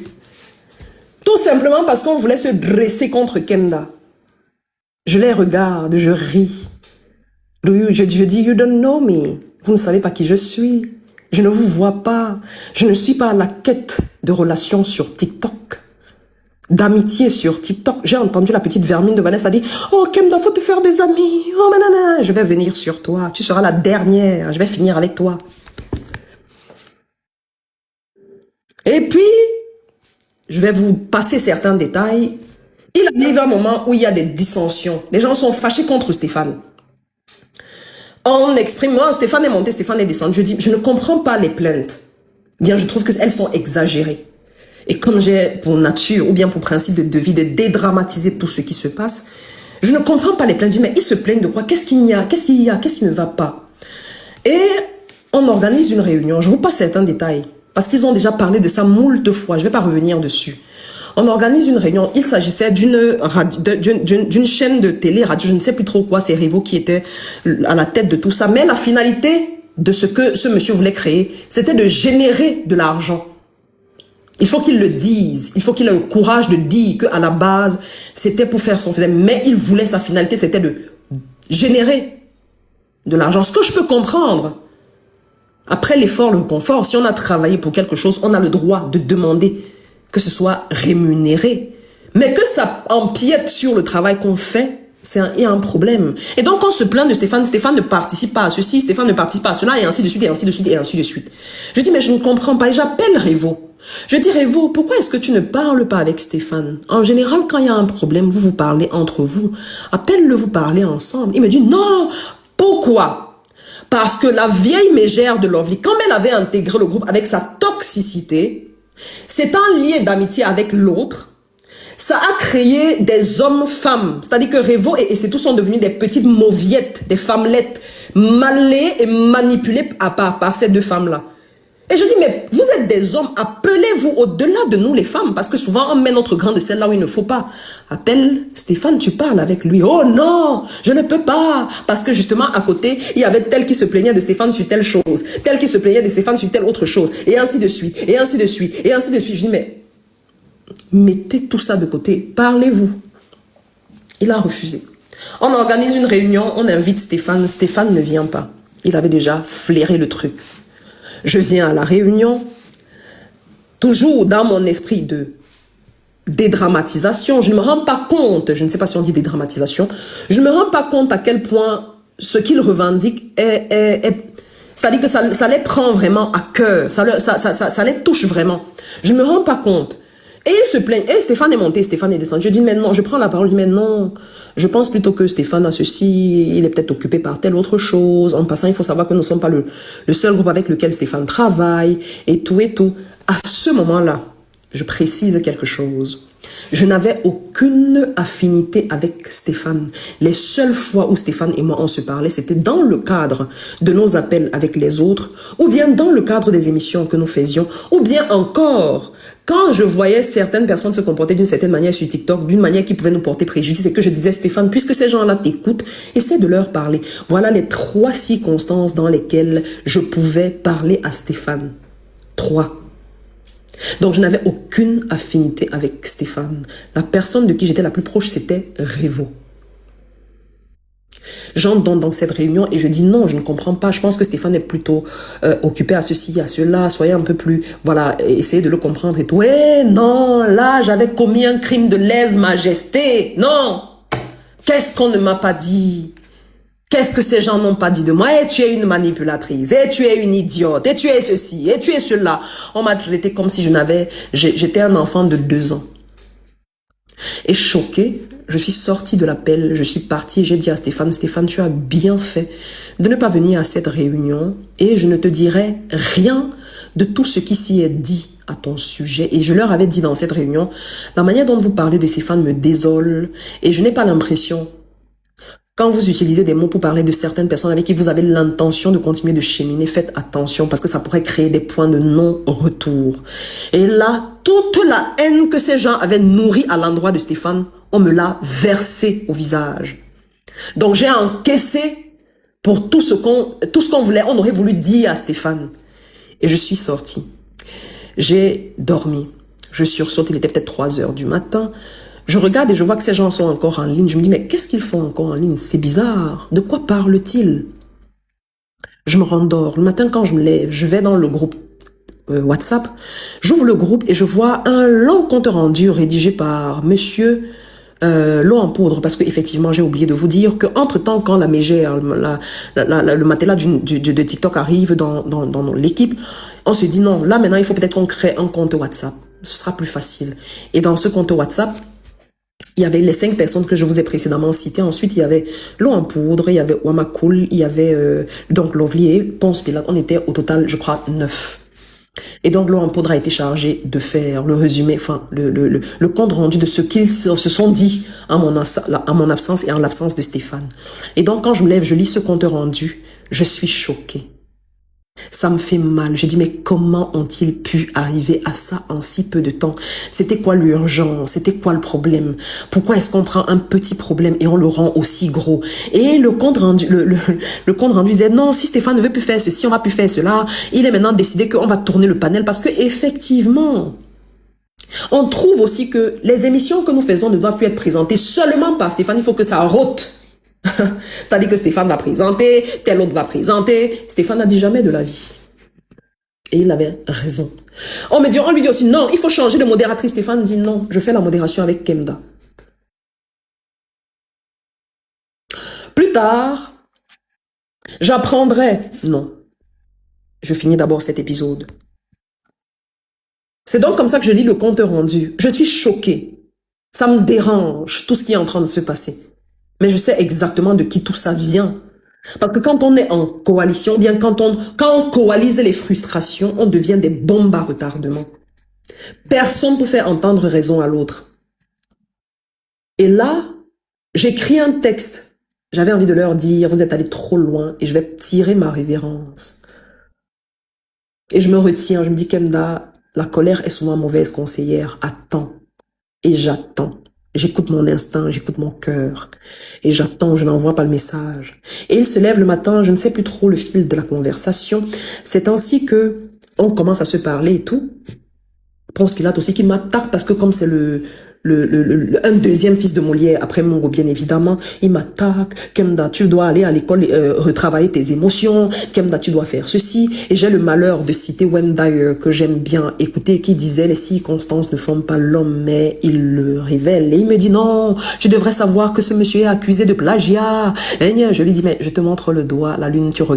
Tout simplement parce qu'on voulait se dresser contre Kenda. Je les regarde, je ris. Je dis, you don't know me. Vous ne savez pas qui je suis. Je ne vous vois pas. Je ne suis pas à la quête de relations sur TikTok. D'amitié sur TikTok. J'ai entendu la petite vermine de Vanessa dire, oh Kemda, faut te faire des amis. Oh manana, je vais venir sur toi. Tu seras la dernière. Je vais finir avec toi. Et puis, je vais vous passer certains détails. Il arrive un moment où il y a des dissensions. Les gens sont fâchés contre Stéphane. On exprime, moi, Stéphane est monté, Stéphane est descendu. Je dis, je ne comprends pas les plaintes. Bien, je trouve qu'elles sont exagérées. Et comme j'ai pour nature, ou bien pour principe de vie, de dédramatiser tout ce qui se passe, je ne comprends pas les plaintes. Je dis, mais ils se plaignent de quoi? Qu'est-ce qu'il y a? Qu'est-ce qu'il y a? Qu'est-ce qui ne va pas? Et on organise une réunion. Je vous passe certains détails. Parce qu'ils ont déjà parlé de ça moult fois. Je ne vais pas revenir dessus. On organise une réunion. Il s'agissait d'une chaîne de télé, radio, je ne sais plus trop quoi. C'est Revo qui était à la tête de tout ça. Mais la finalité de ce que ce monsieur voulait créer, c'était de générer de l'argent. Il faut qu'il le dise. Il faut qu'il ait le courage de dire qu'à la base, c'était pour faire ce qu'on faisait. Mais il voulait, sa finalité, c'était de générer de l'argent. Ce que je peux comprendre. Après l'effort, le confort, si on a travaillé pour quelque chose, on a le droit de demander que ce soit rémunéré. Mais que ça empiète sur le travail qu'on fait, il y a un problème. Et donc, on se plaint de Stéphane, Stéphane ne participe pas à ceci, Stéphane ne participe pas à cela, et ainsi de suite, et ainsi de suite, et ainsi de suite. Je dis, mais je ne comprends pas. Et j'appelle Revo. Je dis, Revo, pourquoi est-ce que tu ne parles pas avec Stéphane? En général, quand il y a un problème, vous vous parlez entre vous. Appelle-le, vous parlez ensemble. Il me dit, non, pourquoi? Parce que la vieille mégère de Lovely, comme elle avait intégré le groupe avec sa toxicité, c'est un lien d'amitié avec l'autre. Ça a créé des hommes-femmes. C'est-à-dire que Revo et c'est tout sont devenus des petites mauviettes, des femmelettes, malées et manipulées par ces deux femmes-là. Et je dis, mais vous êtes des hommes, appelez-vous au-delà de nous les femmes, parce que souvent on met notre grain de sel là où il ne faut pas. Appelle Stéphane, tu parles avec lui. Oh non, je ne peux pas, parce que justement à côté, il y avait tel qui se plaignait de Stéphane sur telle chose, tel qui se plaignait de Stéphane sur telle autre chose, et ainsi de suite, et ainsi de suite, et ainsi de suite. Je dis, mais mettez tout ça de côté, parlez-vous. Il a refusé. On organise une réunion, on invite Stéphane, Stéphane ne vient pas. Il avait déjà flairé le truc. Je viens à la réunion, toujours dans mon esprit de dédramatisation. Je ne me rends pas compte, je ne sais pas si on dit dédramatisation, je ne me rends pas compte à quel point ce qu'il revendique c'est-à-dire que ça les prend vraiment à cœur, ça les touche vraiment. Je ne me rends pas compte. Et il se plaint. Et Stéphane est monté, Stéphane est descendu. Je dis, mais non, je prends la parole, je dis, mais non, je pense plutôt que Stéphane a ceci, il est peut-être occupé par telle autre chose. En passant, il faut savoir que nous ne sommes pas le seul groupe avec lequel Stéphane travaille, et tout et tout. À ce moment-là, je précise quelque chose. Je n'avais aucune affinité avec Stéphane. Les seules fois où Stéphane et moi on se parlait, c'était dans le cadre de nos appels avec les autres, ou bien dans le cadre des émissions que nous faisions, ou bien encore, quand je voyais certaines personnes se comporter d'une certaine manière sur TikTok, d'une manière qui pouvait nous porter préjudice, et que je disais, Stéphane, puisque ces gens-là t'écoutent, essaie de leur parler. Voilà les 3 circonstances dans lesquelles je pouvais parler à Stéphane. 3. Donc, je n'avais aucune affinité avec Stéphane. La personne de qui j'étais la plus proche, c'était Revo. J'entre dans cette réunion et je dis non, je ne comprends pas. Je pense que Stéphane est plutôt occupé à ceci, à cela. Soyez un peu plus, voilà, essayez de le comprendre et tout. Eh non, là, j'avais commis un crime de lèse-majesté. Non, qu'est-ce qu'on ne m'a pas dit? Qu'est-ce que ces gens n'ont pas dit de moi? Et tu es une manipulatrice, et tu es une idiote, et tu es ceci, et tu es cela. On m'a traité comme si j'étais un enfant de 2 ans. Et choquée, je suis sortie de l'appel, je suis partie, j'ai dit à Stéphane, Stéphane, tu as bien fait de ne pas venir à cette réunion et je ne te dirai rien de tout ce qui s'y est dit à ton sujet. Et je leur avais dit dans cette réunion, la manière dont vous parlez de Stéphane me désole et je n'ai pas l'impression, quand vous utilisez des mots pour parler de certaines personnes avec qui vous avez l'intention de continuer de cheminer, faites attention parce que ça pourrait créer des points de non-retour. Et là, toute la haine que ces gens avaient nourrie à l'endroit de Stéphane, on me l'a versée au visage. Donc j'ai encaissé pour tout ce qu'on voulait, on aurait voulu dire à Stéphane. Et je suis sortie. J'ai dormi. Je sursaute, il était peut-être 3 heures du matin. Je regarde et je vois que ces gens sont encore en ligne. Je me dis, mais qu'est-ce qu'ils font encore en ligne? C'est bizarre. De quoi parlent-ils? Je me rendors. Le matin, quand je me lève, je vais dans le groupe WhatsApp. J'ouvre le groupe et je vois un long compte rendu rédigé par monsieur L'eau en poudre. Parce qu'effectivement, j'ai oublié de vous dire qu'entre-temps, quand la mégère, le matelas de TikTok arrive dans l'équipe, on se dit non, là maintenant, il faut peut-être qu'on crée un compte WhatsApp. Ce sera plus facile. Et dans ce compte WhatsApp, il y avait les 5 personnes que je vous ai précédemment citées. Ensuite, il y avait L'eau en poudre, il y avait Wamakul, il y avait donc Lovely et Ponce Pilate. On était au total, je crois, 9. Et donc, L'eau en poudre a été chargé de faire le résumé, enfin, le compte rendu de ce qu'ils se sont dit à mon absence et en l'absence de Stéphane. Et donc, quand je me lève, je lis ce compte rendu, je suis choquée. Ça me fait mal. Je dis, mais comment ont-ils pu arriver à ça en si peu de temps? C'était quoi l'urgence? C'était quoi le problème? Pourquoi est-ce qu'on prend un petit problème et on le rend aussi gros? Et le compte rendu, le compte rendu disait, non, si Stéphane ne veut plus faire ceci, on va plus faire cela. Il est maintenant décidé qu'on va tourner le panel parce que effectivement, on trouve aussi que les émissions que nous faisons ne doivent plus être présentées seulement par Stéphane. Il faut que ça rote. C'est-à-dire que Stéphane va présenter, tel autre va présenter. Stéphane n'a dit jamais de la vie. Et il avait raison. On lui dit aussi, non, il faut changer de modératrice. Stéphane dit, non, je fais la modération avec Kemda. Plus tard, j'apprendrai. Non. Je finis d'abord cet épisode. C'est donc comme ça que je lis le compte rendu. Je suis choquée. Ça me dérange, tout ce qui est en train de se passer. Mais je sais exactement de qui tout ça vient. Parce que quand on est en coalition, bien quand on coalise les frustrations, on devient des bombes à retardement. Personne ne peut faire entendre raison à l'autre. Et là, j'écris un texte. J'avais envie de leur dire, vous êtes allés trop loin et je vais tirer ma révérence. Et je me retiens, je me dis, Kemda, la colère est souvent mauvaise conseillère. Attends. Et j'attends. J'écoute mon instinct, j'écoute mon cœur. Et j'attends, je n'envoie pas le message. Et il se lève le matin, je ne sais plus trop le fil de la conversation. C'est ainsi que on commence à se parler et tout. Ponce Pilate aussi qui m'attaque parce que comme c'est un deuxième fils de Molière, après Mongo bien évidemment, il m'attaque. Kemda, tu dois aller à l'école retravailler tes émotions. Kemda, tu dois faire ceci. Et j'ai le malheur de citer Wendy que j'aime bien écouter, qui disait les circonstances ne font pas l'homme, mais il le révèle. Et il me dit non, tu devrais savoir que ce monsieur est accusé de plagiat. Et je lui dis mais je te montre le doigt, la lune, tu ne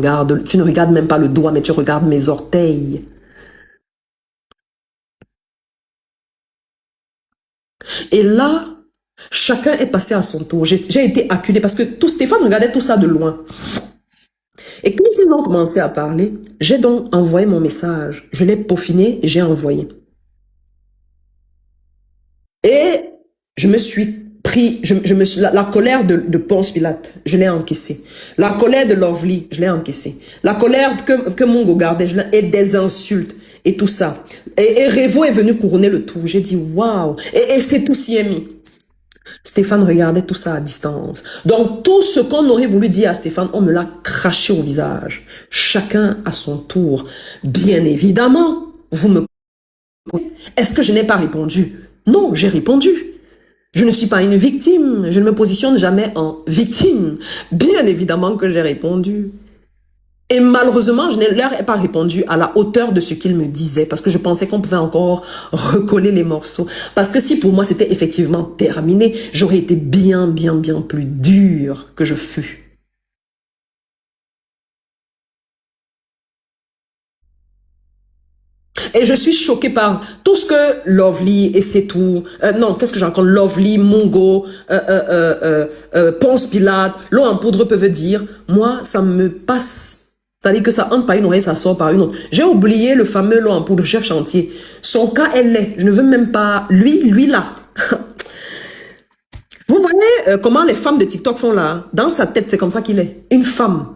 regardes même pas le doigt, mais tu regardes mes orteils. Et là, chacun est passé à son tour. J'ai été acculée parce que tout Stéphane regardait tout ça de loin. Et quand ils ont commencé à parler, j'ai donc envoyé mon message. Je l'ai peaufiné et j'ai envoyé. Et je me suis pris, la colère de Ponce Pilate, je l'ai encaissée. La colère de Lovely, je l'ai encaissée. La colère que Mongo gardait, et des insultes. Et tout ça. Et Revo est venu couronner le tout. J'ai dit, waouh. Et c'est tout s'y est mis. Stéphane regardait tout ça à distance. Donc, tout ce qu'on aurait voulu dire à Stéphane, on me l'a craché au visage. Chacun à son tour. Bien évidemment, vous me... Est-ce que je n'ai pas répondu? Non, j'ai répondu. Je ne suis pas une victime. Je ne me positionne jamais en victime. Bien évidemment que j'ai répondu. Et malheureusement, je ne leur ai pas répondu à la hauteur de ce qu'ils me disaient parce que je pensais qu'on pouvait encore recoller les morceaux. Parce que si pour moi c'était effectivement terminé, j'aurais été bien plus dur que je fus. Et je suis choquée par tout ce que Lovely et c'est tout. Non, qu'est-ce que j'ai encore? Lovely, Mongo, Ponce Pilate, l'eau en poudre peuvent dire. Moi, ça me passe. C'est-à-dire que ça entre par une oreille, ça sort par une autre. J'ai oublié le fameux lot en poudre, chef chantier. Son cas, elle est. Je ne veux même pas. Lui là. Vous voyez comment les femmes de TikTok font là? Dans sa tête, c'est comme ça qu'il est. Une femme.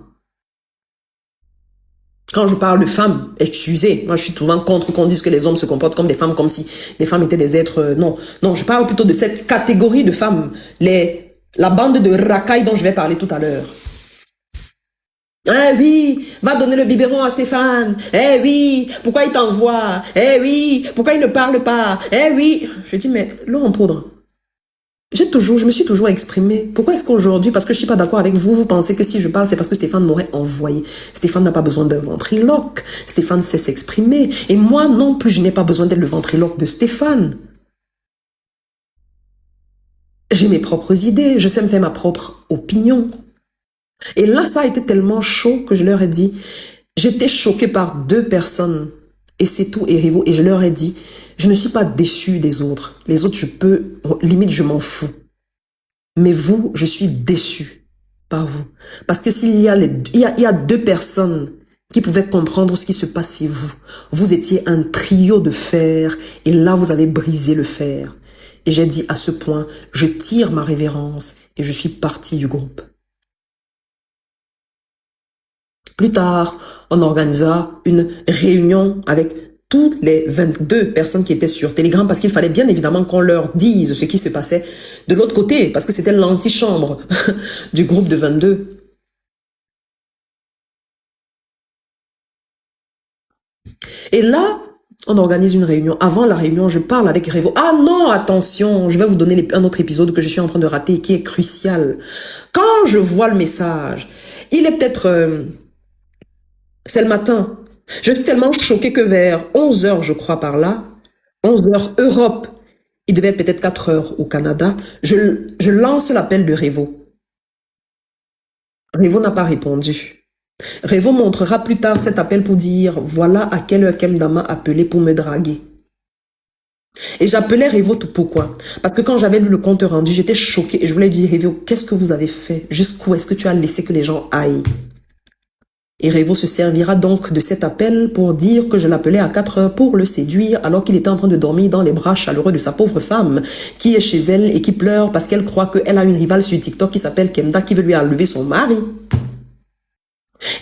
Quand je parle de femmes, excusez, moi je suis souvent contre qu'on dise que les hommes se comportent comme des femmes, comme si les femmes étaient des êtres... non, non, je parle plutôt de cette catégorie de femmes. La bande de racailles dont je vais parler tout à l'heure. Eh oui, va donner le biberon à Stéphane. Eh oui, pourquoi il t'envoie? Eh oui, pourquoi il ne parle pas? Eh oui. Je dis, mais l'eau en poudre. Je me suis toujours exprimée. Pourquoi est-ce qu'aujourd'hui, parce que je ne suis pas d'accord avec vous, vous pensez que si je parle, c'est parce que Stéphane m'aurait envoyé. Stéphane n'a pas besoin d'un ventriloque. Stéphane sait s'exprimer. Et moi non plus, je n'ai pas besoin d'être le ventriloque de Stéphane. J'ai mes propres idées. Je sais me faire ma propre opinion. Et là, ça a été tellement chaud que je leur ai dit, j'étais choquée par deux personnes, et c'est tout, et Revo, et je leur ai dit, je ne suis pas déçue des autres. Les autres, limite, je m'en fous. Mais vous, je suis déçue par vous. Parce que s'il y a, il y a deux personnes qui pouvaient comprendre ce qui se passait, vous étiez un trio de fer, et là, vous avez brisé le fer. Et j'ai dit à ce point, je tire ma révérence, et je suis partie du groupe. Plus tard, on organisera une réunion avec toutes les 22 personnes qui étaient sur Telegram parce qu'il fallait bien évidemment qu'on leur dise ce qui se passait de l'autre côté parce que c'était l'antichambre du groupe de 22. Et là, on organise une réunion. Avant la réunion, je parle avec Revo. Ah non, attention, je vais vous donner un autre épisode que je suis en train de rater et qui est crucial. Quand je vois le message, il est peut-être... c'est le matin. Je suis tellement choquée que vers 11 h, je crois, par là, 11 h Europe, il devait être peut-être 4 h au Canada, je lance l'appel de Revo. Revo n'a pas répondu. Revo montrera plus tard cet appel pour dire, voilà à quelle heure Kemda m'a appelé pour me draguer. Et j'appelais Revo tout pourquoi? Parce que quand j'avais lu le compte rendu, j'étais choquée et je voulais dire, Revo, qu'est-ce que vous avez fait? Jusqu'où est-ce que tu as laissé que les gens aillent? Et Revo se servira donc de cet appel pour dire que je l'appelais à 4 h pour le séduire alors qu'il était en train de dormir dans les bras chaleureux de sa pauvre femme qui est chez elle et qui pleure parce qu'elle croit qu'elle a une rivale sur TikTok qui s'appelle Kemda qui veut lui enlever son mari.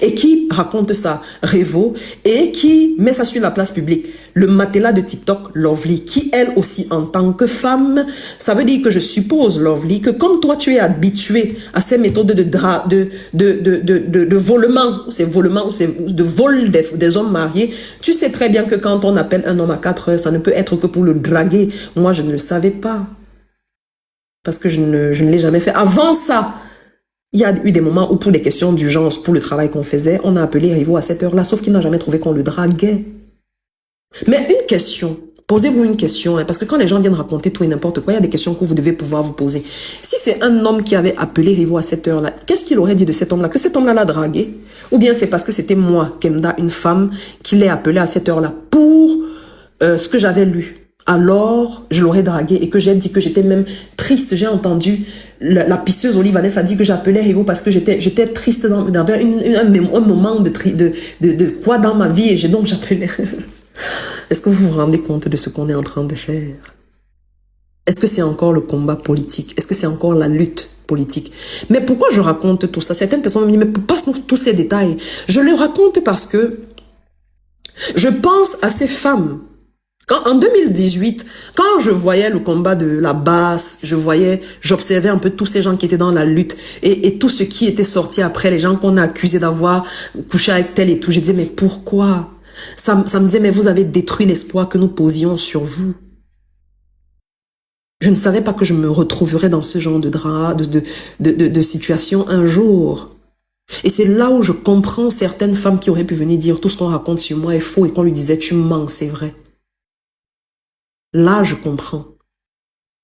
Et qui raconte ça, Revo, et qui met ça sur la place publique. Le matelas de TikTok, Lovely, qui elle aussi en tant que femme, ça veut dire que je suppose, Lovely, que comme toi tu es habitué à ces méthodes de volement, de vol des hommes mariés, tu sais très bien que quand on appelle un homme à 4 h, ça ne peut être que pour le draguer. Moi, je ne le savais pas. Parce que je ne l'ai jamais fait. Avant ça, il y a eu des moments où pour des questions d'urgence, pour le travail qu'on faisait, on a appelé Revo à cette heure-là, sauf qu'il n'a jamais trouvé qu'on le draguait. Mais une question, posez-vous une question, hein, parce que quand les gens viennent raconter tout et n'importe quoi, il y a des questions que vous devez pouvoir vous poser. Si c'est un homme qui avait appelé Revo à cette heure-là, qu'est-ce qu'il aurait dit de cet homme-là? Que cet homme-là l'a dragué? Ou bien c'est parce que c'était moi, Kemda, une femme, qui l'ai appelé à cette heure-là pour ce que j'avais lu? Alors, je l'aurais dragué et que j'ai dit que j'étais même triste. J'ai entendu la pisseuse Olivanès a dit que j'appelais Revo parce que j'étais triste, j'avais un moment de quoi dans ma vie et donc j'appelais. Est-ce que vous vous rendez compte de ce qu'on est en train de faire? Est-ce que c'est encore le combat politique? Est-ce que c'est encore la lutte politique? Mais pourquoi je raconte tout ça? Certaines personnes me disent, mais passe-nous tous ces détails. Je le raconte parce que je pense à ces femmes. En 2018, quand je voyais le combat de la basse, j'observais un peu tous ces gens qui étaient dans la lutte et tout ce qui était sorti après, les gens qu'on a accusés d'avoir couché avec tel et tout. Je disais, mais pourquoi? Ça me disait, mais vous avez détruit l'espoir que nous posions sur vous. Je ne savais pas que je me retrouverais dans ce genre de drap, de situation un jour. Et c'est là où je comprends certaines femmes qui auraient pu venir dire tout ce qu'on raconte sur moi est faux et qu'on lui disait tu mens, c'est vrai. Là, je comprends.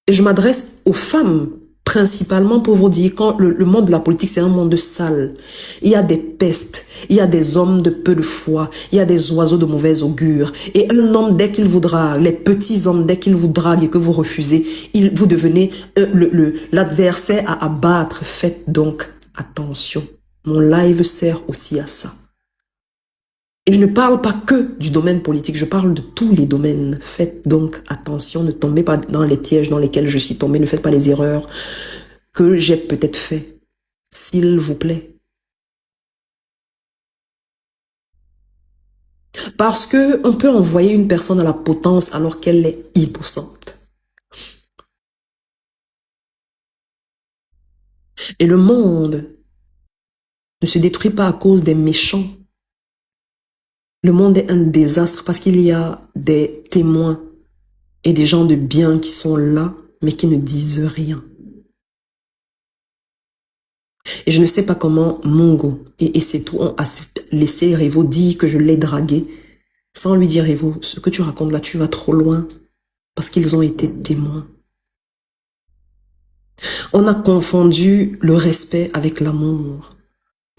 Et je m'adresse aux femmes principalement pour vous dire quand le monde de la politique, c'est un monde sale. Il y a des pestes, il y a des hommes de peu de foi, il y a des oiseaux de mauvaise augure. Et un homme, dès qu'il vous drague, les petits hommes, dès qu'ils vous draguent et que vous refusez, vous devenez l'adversaire à abattre. Faites donc attention. Mon live sert aussi à ça. Et je ne parle pas que du domaine politique, je parle de tous les domaines. Faites donc attention, ne tombez pas dans les pièges dans lesquels je suis tombée, ne faites pas les erreurs que j'ai peut-être fait. S'il vous plaît. Parce que on peut envoyer une personne à la potence alors qu'elle est innocente. Et le monde ne se détruit pas à cause des méchants. Le monde est un désastre parce qu'il y a des témoins et des gens de bien qui sont là, mais qui ne disent rien. Et je ne sais pas comment Mongo et c'est tout ont laissé Revo dire que je l'ai dragué, sans lui dire Revo, ce que tu racontes là, tu vas trop loin, parce qu'ils ont été témoins. On a confondu le respect avec l'amour.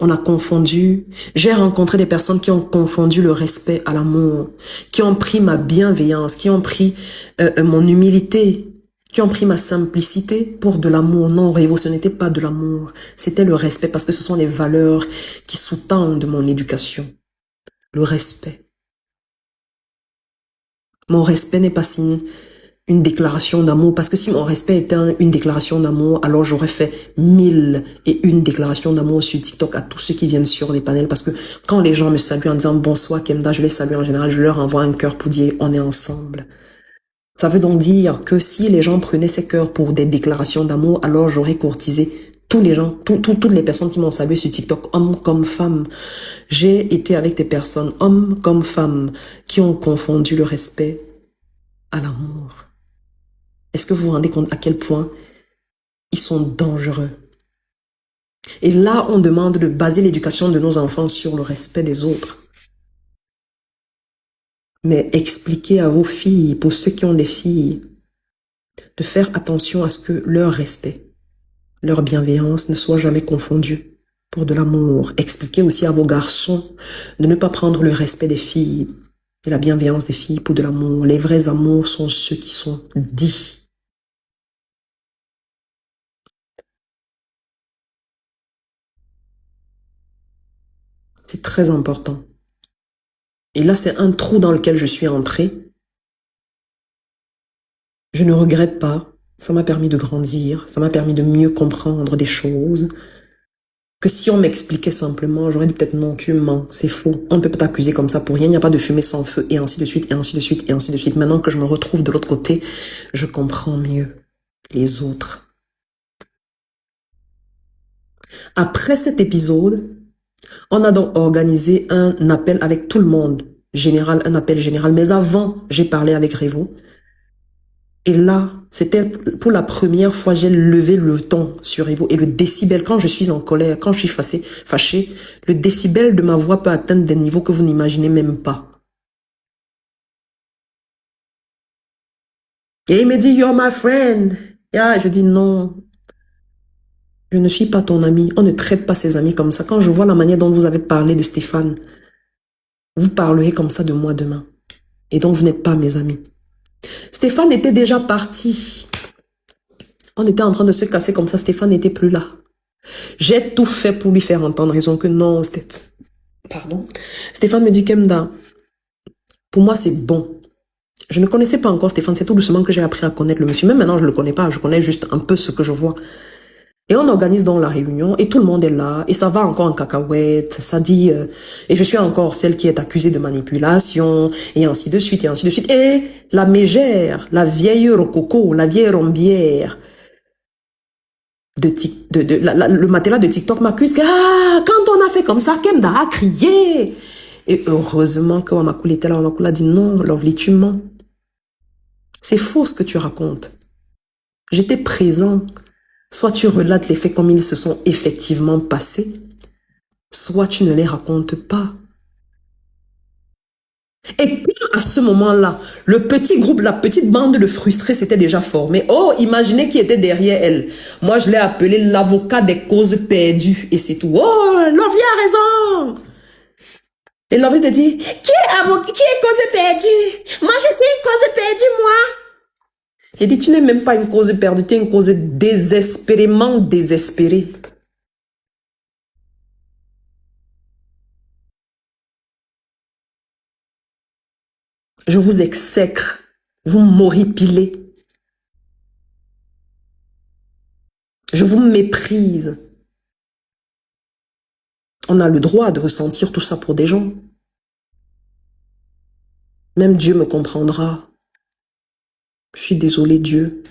On a confondu, j'ai rencontré des personnes qui ont confondu le respect à l'amour, qui ont pris ma bienveillance, qui ont pris mon humilité, qui ont pris ma simplicité pour de l'amour. Non, Révo, ce n'était pas de l'amour, c'était le respect parce que ce sont les valeurs qui sous-tendent mon éducation. Le respect. Mon respect n'est pas signe une déclaration d'amour, parce que si mon respect était une déclaration d'amour, alors j'aurais fait 1001 déclarations d'amour sur TikTok à tous ceux qui viennent sur les panels, parce que quand les gens me saluent en disant bonsoir Kemda, je les salue en général, je leur envoie un cœur pour dire on est ensemble. Ça veut donc dire que si les gens prenaient ces cœurs pour des déclarations d'amour, alors j'aurais courtisé tous les gens, toutes les personnes qui m'ont salué sur TikTok, hommes comme femmes. J'ai été avec des personnes, hommes comme femmes, qui ont confondu le respect à l'amour. Est-ce que vous vous rendez compte à quel point ils sont dangereux? Et là, on demande de baser l'éducation de nos enfants sur le respect des autres. Mais expliquez à vos filles, pour ceux qui ont des filles, de faire attention à ce que leur respect, leur bienveillance ne soit jamais confondue pour de l'amour. Expliquez aussi à vos garçons de ne pas prendre le respect des filles et la bienveillance des filles pour de l'amour. Les vrais amours sont ceux qui sont dits. C'est très important. Et là, c'est un trou dans lequel je suis entrée. Je ne regrette pas. Ça m'a permis de grandir. Ça m'a permis de mieux comprendre des choses. Que si on m'expliquait simplement, j'aurais dit peut-être non, tu mens, c'est faux. On ne peut pas t'accuser comme ça pour rien. Il n'y a pas de fumée sans feu, et ainsi de suite, et ainsi de suite, et ainsi de suite. Maintenant que je me retrouve de l'autre côté, je comprends mieux les autres. Après cet épisode, on a donc organisé un appel avec tout le monde. Général, un appel général. Mais avant, j'ai parlé avec Revo. Et là, c'était pour la première fois, j'ai levé le ton sur Revo. Et le décibel, quand je suis en colère, quand je suis fâchée, le décibel de ma voix peut atteindre des niveaux que vous n'imaginez même pas. Et il me dit, you're my friend. Et là, je dis, non, je ne suis pas ton ami. On ne traite pas ses amis comme ça. Quand je vois la manière dont vous avez parlé de Stéphane, vous parlerez comme ça de moi demain. Et donc, vous n'êtes pas mes amis. Stéphane était déjà parti. On était en train de se casser comme ça. Stéphane n'était plus là. J'ai tout fait pour lui faire entendre raison que non, Stéphane. Pardon. Stéphane me dit, Kemda, pour moi, c'est bon. Je ne connaissais pas encore Stéphane. C'est tout doucement que j'ai appris à connaître le monsieur. Même maintenant, je ne le connais pas. Je connais juste un peu ce que je vois. Et on organise donc la réunion et tout le monde est là et ça va encore en cacahuète, ça dit et je suis encore celle qui est accusée de manipulation et ainsi de suite et ainsi de suite. Et la mégère, la vieille rococo, la vieille rombière le matelas de TikTok m'accuse que quand on a fait comme ça, Kemda a crié. Et heureusement que Wamakoula était là, Wamakoula a dit non, Lovely, tu mens. C'est faux ce que tu racontes. J'étais présent. Soit tu relates les faits comme ils se sont effectivement passés, soit tu ne les racontes pas. Et puis, à ce moment-là, le petit groupe, la petite bande de frustrés s'était déjà formée. Oh, imaginez qui était derrière elle. Moi, je l'ai appelé l'avocat des causes perdues. Et c'est tout. Oh, Lovie a raison. Et Lovie te dit, qui est cause perdue? Moi, je suis une cause perdue, moi. J'ai dit, tu n'es même pas une cause perdue, tu es une cause désespérément désespérée. Je vous exècre, vous m'horripilez. Je vous méprise. On a le droit de ressentir tout ça pour des gens. Même Dieu me comprendra. Je suis désolé, Dieu.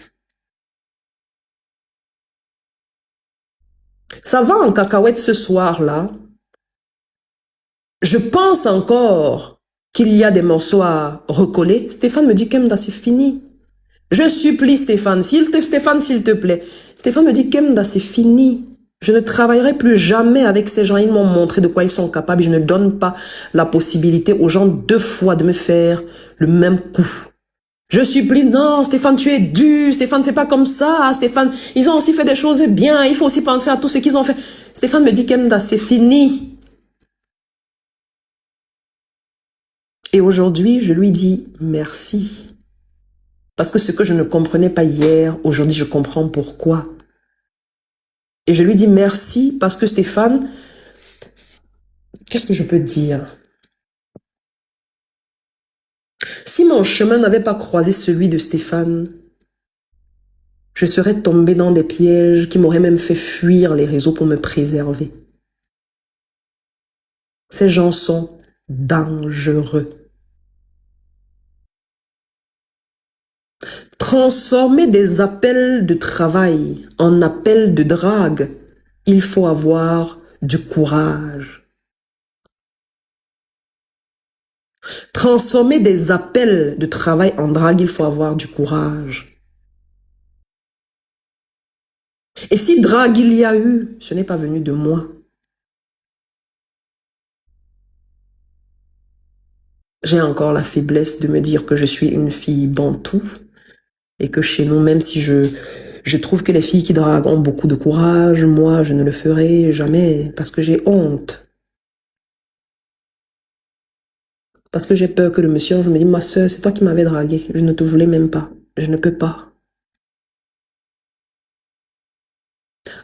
Ça va en cacahuète ce soir-là. Je pense encore qu'il y a des morceaux à recoller. Stéphane me dit, Kemda, c'est fini. Je supplie Stéphane, Stéphane, s'il te plaît. Stéphane me dit, Kemda, c'est fini. Je ne travaillerai plus jamais avec ces gens. Ils m'ont montré de quoi ils sont capables. Je ne donne pas la possibilité aux gens 2 fois de me faire le même coup. Je supplie, non, Stéphane, tu es dur. Stéphane, c'est pas comme ça. Stéphane, ils ont aussi fait des choses bien. Il faut aussi penser à tout ce qu'ils ont fait. Stéphane me dit, Kemda, c'est fini. Et aujourd'hui, je lui dis merci. Parce que ce que je ne comprenais pas hier, aujourd'hui, je comprends pourquoi. Et je lui dis merci parce que Stéphane, qu'est-ce que je peux dire? Si mon chemin n'avait pas croisé celui de Stéphane, je serais tombée dans des pièges qui m'auraient même fait fuir les réseaux pour me préserver. Ces gens sont dangereux. Transformer des appels de travail en appels de drague, il faut avoir du courage. Transformer des appels de travail en drague, il faut avoir du courage. Et si drague il y a eu, ce n'est pas venu de moi. J'ai encore la faiblesse de me dire que je suis une fille bantou et que chez nous, même si je trouve que les filles qui draguent ont beaucoup de courage, moi, je ne le ferai jamais parce que j'ai honte. Parce que j'ai peur que le monsieur, je me dis, ma soeur, c'est toi qui m'avais dragué. Je ne te voulais même pas. Je ne peux pas.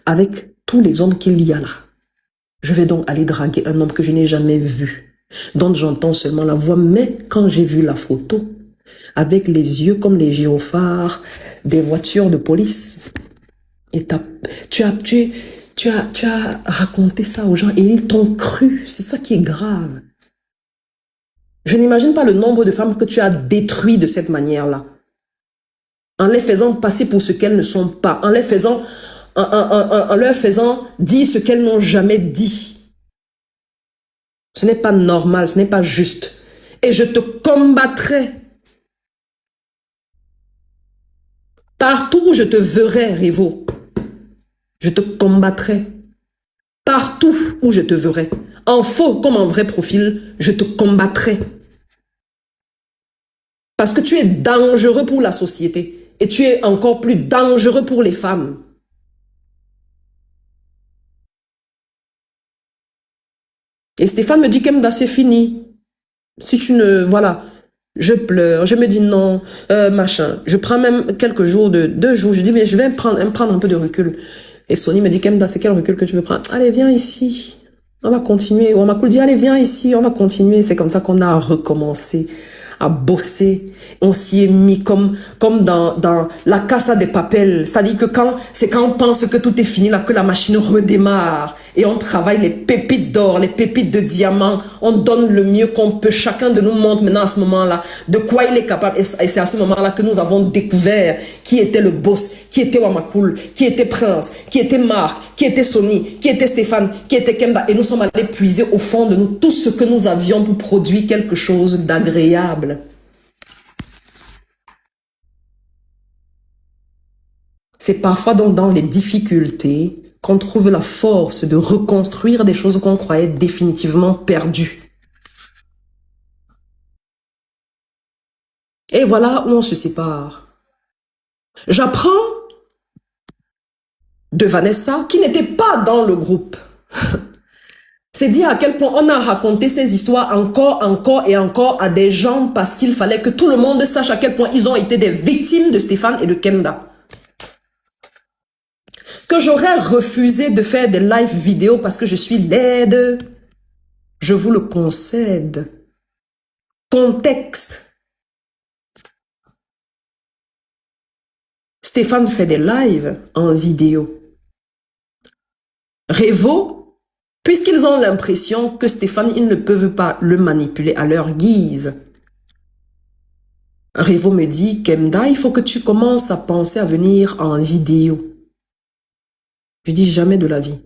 Avec tous les hommes qu'il y a là, je vais donc aller draguer un homme que je n'ai jamais vu, dont j'entends seulement la voix. Mais quand j'ai vu la photo, avec les yeux comme les gyrophares des voitures de police, et tu as raconté ça aux gens et ils t'ont cru. C'est ça qui est grave. Je n'imagine pas le nombre de femmes que tu as détruites de cette manière-là. En les faisant passer pour ce qu'elles ne sont pas. En leur faisant dire ce qu'elles n'ont jamais dit. Ce n'est pas normal, ce n'est pas juste. Et je te combattrai. Partout où je te verrai, Révo, je te combattrai. Partout où je te verrai. En faux comme en vrai profil, je te combattrai. Parce que tu es dangereux pour la société. Et tu es encore plus dangereux pour les femmes. Et Stéphane me dit qu'Emda, c'est fini. Si tu ne... Voilà. Je pleure. Je me dis non, machin. Je prends même quelques jours, 2 jours. Je dis, mais je vais prendre un peu de recul. Et Sony me dit, qu'Emda, c'est quel recul que tu veux prendre? Allez, viens ici. On va continuer. On m'a dit, allez, viens ici. On va continuer. C'est comme ça qu'on a recommencé à bosser. On s'y est mis comme dans la Casa de Papel. C'est-à-dire que c'est quand on pense que tout est fini, là, que la machine redémarre. Et on travaille les pépites d'or, les pépites de diamants. On donne le mieux qu'on peut. Chacun de nous montre maintenant à ce moment-là de quoi il est capable. Et c'est à ce moment-là que nous avons découvert qui était le boss, qui était Wamacool, qui était Prince, qui était Marc, qui était Sony, qui était Stéphane, qui était Kemda. Et nous sommes allés puiser au fond de nous tout ce que nous avions pour produire quelque chose d'agréable. C'est parfois donc dans les difficultés qu'on trouve la force de reconstruire des choses qu'on croyait définitivement perdues. Et voilà où on se sépare. J'apprends de Vanessa qui n'était pas dans le groupe. C'est dire à quel point on a raconté ces histoires encore et encore à des gens parce qu'il fallait que tout le monde sache à quel point ils ont été des victimes de Stéphane et de Kemda. Que j'aurais refusé de faire des live vidéo parce que je suis laide. Je vous le concède. Contexte. Stéphane fait des lives en vidéo. Révo, puisqu'ils ont l'impression que Stéphane, ils ne peuvent pas le manipuler à leur guise. Révo me dit, Kemda, il faut que tu commences à penser à venir en vidéo. Je dis jamais de la vie.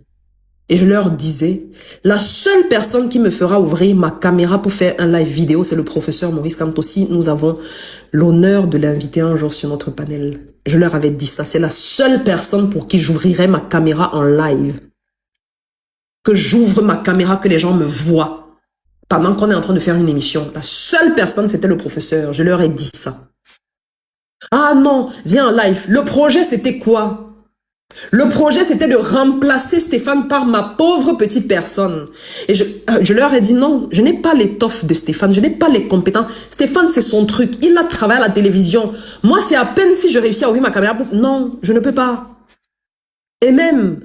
Et je leur disais, la seule personne qui me fera ouvrir ma caméra pour faire un live vidéo, c'est le professeur Maurice Kamtossi. Nous avons l'honneur de l'inviter un jour sur notre panel. Je leur avais dit ça, c'est la seule personne pour qui j'ouvrirai ma caméra en live. Que j'ouvre ma caméra, que les gens me voient pendant qu'on est en train de faire une émission. La seule personne, c'était le professeur. Je leur ai dit ça. Ah non, viens en live. Le projet, c'était quoi? Le projet, c'était de remplacer Stéphane par ma pauvre petite personne. Et je leur ai dit non, je n'ai pas l'étoffe de Stéphane, je n'ai pas les compétences. Stéphane, c'est son truc. Il a travaillé à la télévision. Moi, c'est à peine si je réussis à ouvrir ma caméra. Non, je ne peux pas. Et même,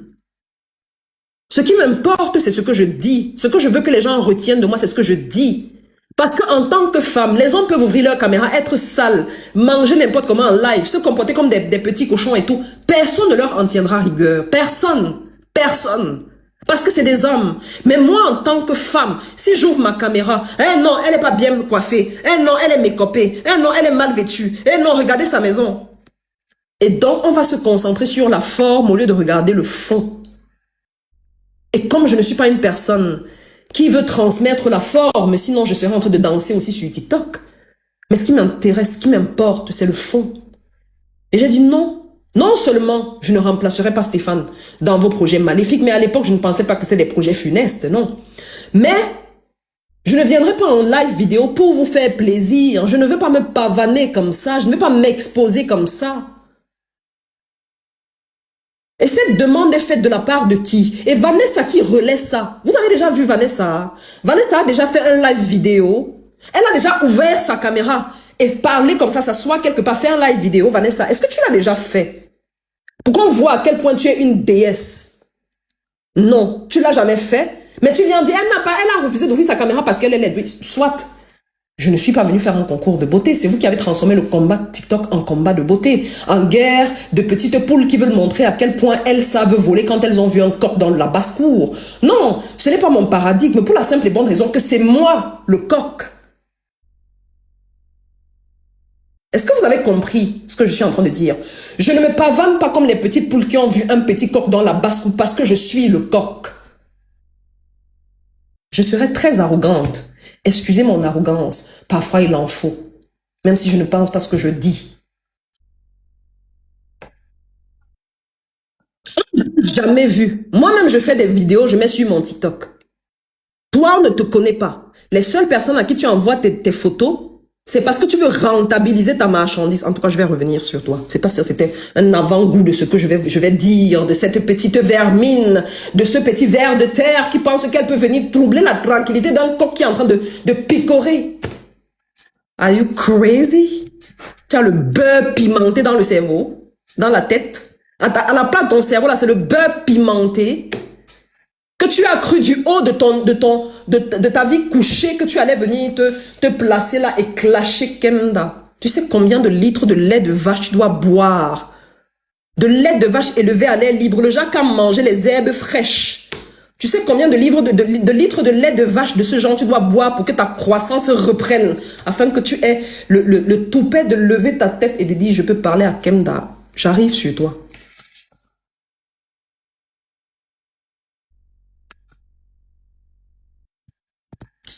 ce qui m'importe, c'est ce que je dis. Ce que je veux que les gens retiennent de moi, c'est ce que je dis. Parce qu'en tant que femme, les hommes peuvent ouvrir leur caméra, être sales, manger n'importe comment en live, se comporter comme des petits cochons et tout. Personne ne leur en tiendra rigueur. Personne. Personne. Parce que c'est des hommes. Mais moi, en tant que femme, si j'ouvre ma caméra, eh non, elle n'est pas bien coiffée. Eh non, elle est mécopée. Eh non, elle est mal vêtue. Eh non, regardez sa maison. Et donc, on va se concentrer sur la forme au lieu de regarder le fond. Et comme je ne suis pas une personne qui veut transmettre la forme, sinon je serais en train de danser aussi sur TikTok. Mais ce qui m'intéresse, ce qui m'importe, c'est le fond. Et j'ai dit non. Non seulement je ne remplacerai pas Stéphane dans vos projets maléfiques, mais à l'époque, je ne pensais pas que c'était des projets funestes, non. Mais je ne viendrai pas en live vidéo pour vous faire plaisir. Je ne veux pas me pavaner comme ça. Je ne veux pas m'exposer comme ça. Et cette demande est faite de la part de qui? Et Vanessa qui relaie ça. Vous avez déjà vu Vanessa? Vanessa a déjà fait un live vidéo. Elle a déjà ouvert sa caméra et parlé comme ça, s'asseoir quelque part, faire un live vidéo. Vanessa, est-ce que tu l'as déjà fait? Pour qu'on voit à quel point tu es une déesse. Non, tu l'as jamais fait. Mais tu viens dire, elle a refusé d'ouvrir sa caméra parce qu'elle est laide. Oui, soit. Je ne suis pas venue faire un concours de beauté. C'est vous qui avez transformé le combat TikTok en combat de beauté. En guerre de petites poules qui veulent montrer à quel point elles savent voler quand elles ont vu un coq dans la basse-cour. Non, ce n'est pas mon paradigme pour la simple et bonne raison que c'est moi, le coq. Est-ce que vous avez compris ce que je suis en train de dire? Je ne me pavane pas comme les petites poules qui ont vu un petit coq dans la basse-cour parce que je suis le coq. Je serais très arrogante. Excusez mon arrogance, parfois il en faut, même si je ne pense pas ce que je dis. Jamais vu. Moi-même, je fais des vidéos, je mets sur mon TikTok. Toi, on ne te connaît pas. Les seules personnes à qui tu envoies tes photos, c'est parce que tu veux rentabiliser ta marchandise. En tout cas, je vais revenir sur toi. C'était un avant-goût de ce que je vais dire, de cette petite vermine, de ce petit ver de terre qui pense qu'elle peut venir troubler la tranquillité d'un coq qui est en train de picorer. Are you crazy? Tu as le beurre pimenté dans le cerveau, dans la tête. À la place de ton cerveau, là, c'est le beurre pimenté que tu as cru du haut de ta vie couchée que tu allais venir te placer là et clasher Kemda. Tu sais combien de litres de lait de vache tu dois boire? De lait de vache élevé à l'air libre. Le genre qui a mangé les herbes fraîches. Tu sais combien de litres de lait de vache de ce genre tu dois boire pour que ta croissance reprenne, afin que tu aies le toupet de lever ta tête et de dire je peux parler à Kemda. J'arrive sur toi.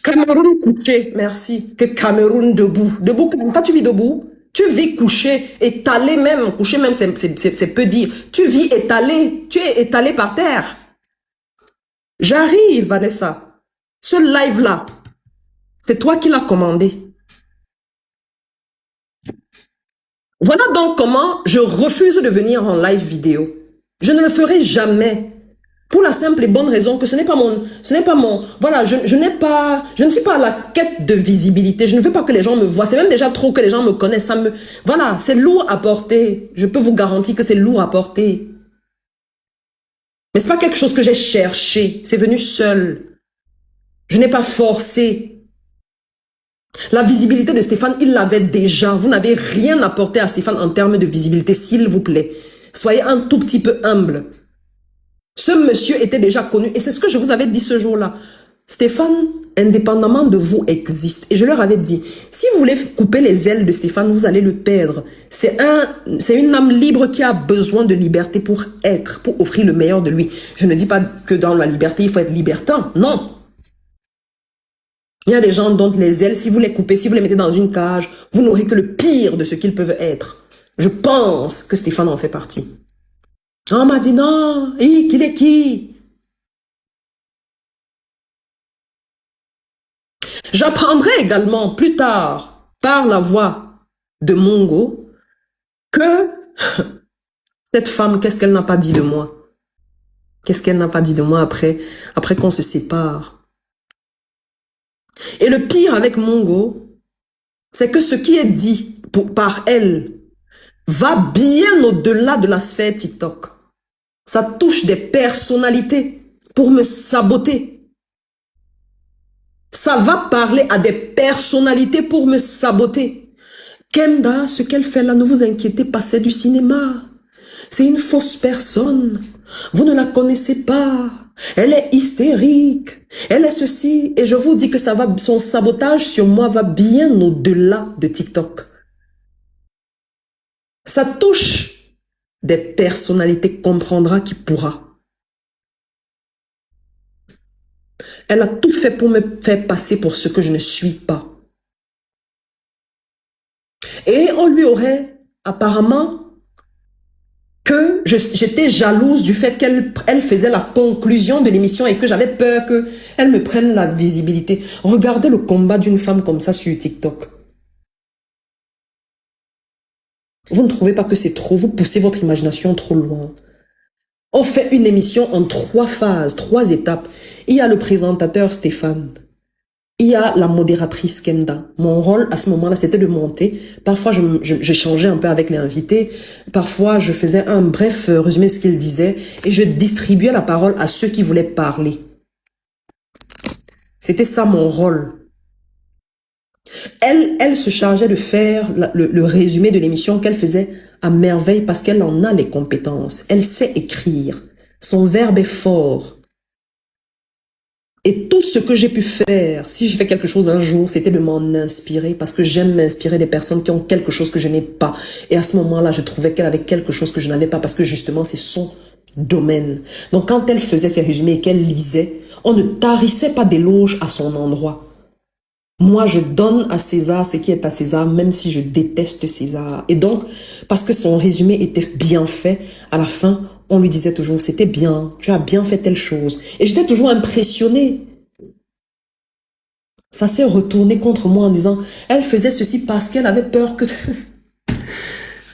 Cameroun couché, merci. Que Cameroun debout. Debout, quand tu vis debout, Tu vis couché, étalé même. Couché même, c'est peu dire. Tu vis étalé. Tu es étalé par terre. J'arrive, Vanessa. Ce live-là, c'est toi qui l'as commandé. Voilà donc comment je refuse de venir en live vidéo. Je ne le ferai jamais. Pour la simple et bonne raison que ce n'est pas mon, voilà, je ne suis pas à la quête de visibilité. Je ne veux pas que les gens me voient. C'est même déjà trop que les gens me connaissent. Voilà, c'est lourd à porter. Je peux vous garantir que c'est lourd à porter. Mais c'est pas quelque chose que j'ai cherché. C'est venu seul. Je n'ai pas forcé. La visibilité de Stéphane, il l'avait déjà. Vous n'avez rien apporté à Stéphane en termes de visibilité, s'il vous plaît. Soyez un tout petit peu humble. Ce monsieur était déjà connu. Et c'est ce que je vous avais dit ce jour-là. Stéphane, indépendamment de vous, existe. Et je leur avais dit, si vous voulez couper les ailes de Stéphane, vous allez le perdre. C'est une âme libre qui a besoin de liberté pour être, pour offrir le meilleur de lui. Je ne dis pas que dans la liberté, il faut être libertin. Non. Il y a des gens dont les ailes, si vous les coupez, si vous les mettez dans une cage, vous n'aurez que le pire de ce qu'ils peuvent être. Je pense que Stéphane en fait partie. On m'a dit non, qu'il est qui? J'apprendrai également plus tard, par la voix de Mongo, que cette femme, qu'est-ce qu'elle n'a pas dit de moi? Qu'est-ce qu'elle n'a pas dit de moi après qu'on se sépare? Et le pire avec Mongo, c'est que ce qui est dit par elle va bien au-delà de la sphère TikTok. Ça touche des personnalités pour me saboter. Ça va parler à des personnalités pour me saboter. Kenda, ce qu'elle fait là, ne vous inquiétez pas, c'est du cinéma. C'est une fausse personne. Vous ne la connaissez pas. Elle est hystérique. Elle est ceci. Et je vous dis que son sabotage sur moi va bien au-delà de TikTok. Ça touche des personnalités, comprendra qui pourra. Elle a tout fait pour me faire passer pour ce que je ne suis pas. Et on lui aurait apparemment que j'étais jalouse du fait qu'elle faisait la conclusion de l'émission et que j'avais peur qu'elle me prenne la visibilité. Regardez le combat d'une femme comme ça sur TikTok. Vous ne trouvez pas que c'est trop? Vous poussez votre imagination trop loin. On fait une émission en 3 phases, 3 étapes. Il y a le présentateur Stéphane. Il y a la modératrice Kenda. Mon rôle à ce moment-là, c'était de monter. Parfois, je changeais un peu avec les invités. Parfois, je faisais un bref résumé de ce qu'ils disaient et je distribuais la parole à ceux qui voulaient parler. C'était ça mon rôle. Elle se chargeait de faire le résumé de l'émission qu'elle faisait à merveille parce qu'elle en a les compétences. Elle sait écrire. Son verbe est fort. Et tout ce que j'ai pu faire, si j'ai fait quelque chose un jour, c'était de m'en inspirer parce que j'aime m'inspirer des personnes qui ont quelque chose que je n'ai pas. Et à ce moment-là, je trouvais qu'elle avait quelque chose que je n'avais pas parce que justement, c'est son domaine. Donc, quand elle faisait ses résumés et qu'elle lisait, on ne tarissait pas d'éloges à son endroit. Moi, je donne à César ce qui est à César, même si je déteste César. Et donc, parce que son résumé était bien fait, à la fin, on lui disait toujours, c'était bien, tu as bien fait telle chose. Et j'étais toujours impressionnée. Ça s'est retourné contre moi en disant, elle faisait ceci parce qu'elle avait peur que...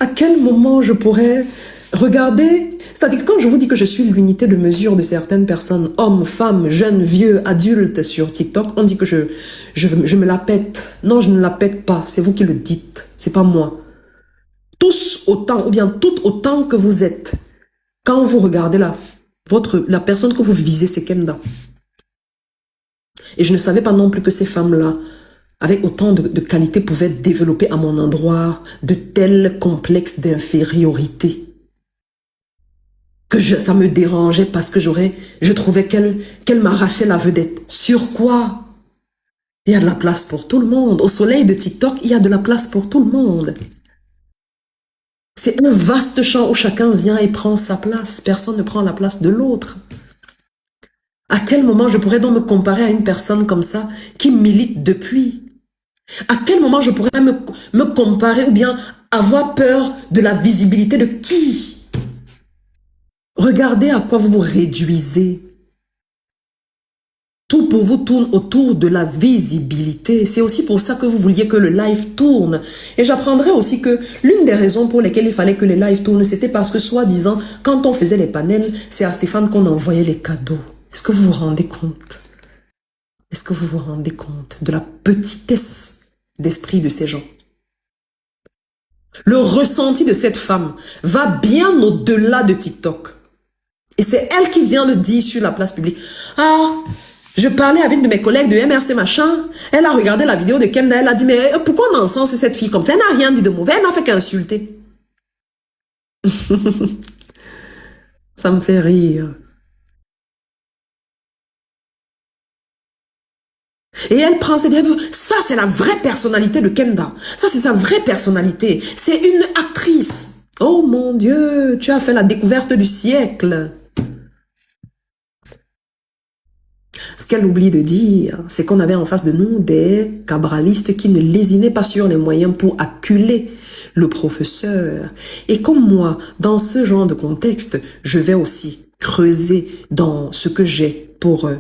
À quel moment je pourrais regarder? C'est-à-dire que quand je vous dis que je suis l'unité de mesure de certaines personnes, hommes, femmes, jeunes, vieux, adultes sur TikTok, on dit que je me la pète. Non, je ne la pète pas. C'est vous qui le dites. C'est pas moi. Tous autant, ou bien toutes autant que vous êtes. Quand vous regardez la personne que vous visez, c'est Kenda. Et je ne savais pas non plus que ces femmes-là, avec autant de qualités, pouvaient développer à mon endroit de tels complexes d'infériorité. Que ça me dérangeait parce que je trouvais qu'elle m'arrachait la vedette. Sur quoi? Il y a de la place pour tout le monde. Au soleil de TikTok, il y a de la place pour tout le monde. C'est un vaste champ où chacun vient et prend sa place. Personne ne prend la place de l'autre. À quel moment je pourrais donc me comparer à une personne comme ça qui milite depuis? À quel moment je pourrais me comparer ou bien avoir peur de la visibilité de qui? Regardez à quoi vous vous réduisez. Tout pour vous tourne autour de la visibilité. C'est aussi pour ça que vous vouliez que le live tourne. Et j'apprendrai aussi que l'une des raisons pour lesquelles il fallait que les lives tournent, c'était parce que, soi-disant, quand on faisait les panels, c'est à Stéphane qu'on envoyait les cadeaux. Est-ce que vous vous rendez compte? Est-ce que vous vous rendez compte de la petitesse d'esprit de ces gens? Le ressenti de cette femme va bien au-delà de TikTok. Et c'est elle qui vient le dire sur la place publique. Ah, je parlais avec une de mes collègues de MRC machin. Elle a regardé la vidéo de Kemda. Elle a dit, mais pourquoi on encense cette fille comme ça? Elle n'a rien dit de mauvais. Elle n'a fait qu'insulter. Ça me fait rire. Et elle prend cette vidéo. Ça, c'est la vraie personnalité de Kemda. Ça, c'est sa vraie personnalité. C'est une actrice. Oh mon Dieu, tu as fait la découverte du siècle. Ce qu'elle oublie de dire, c'est qu'on avait en face de nous des cabralistes qui ne lésinaient pas sur les moyens pour acculer le professeur. Et comme moi, dans ce genre de contexte, je vais aussi creuser dans ce que j'ai pour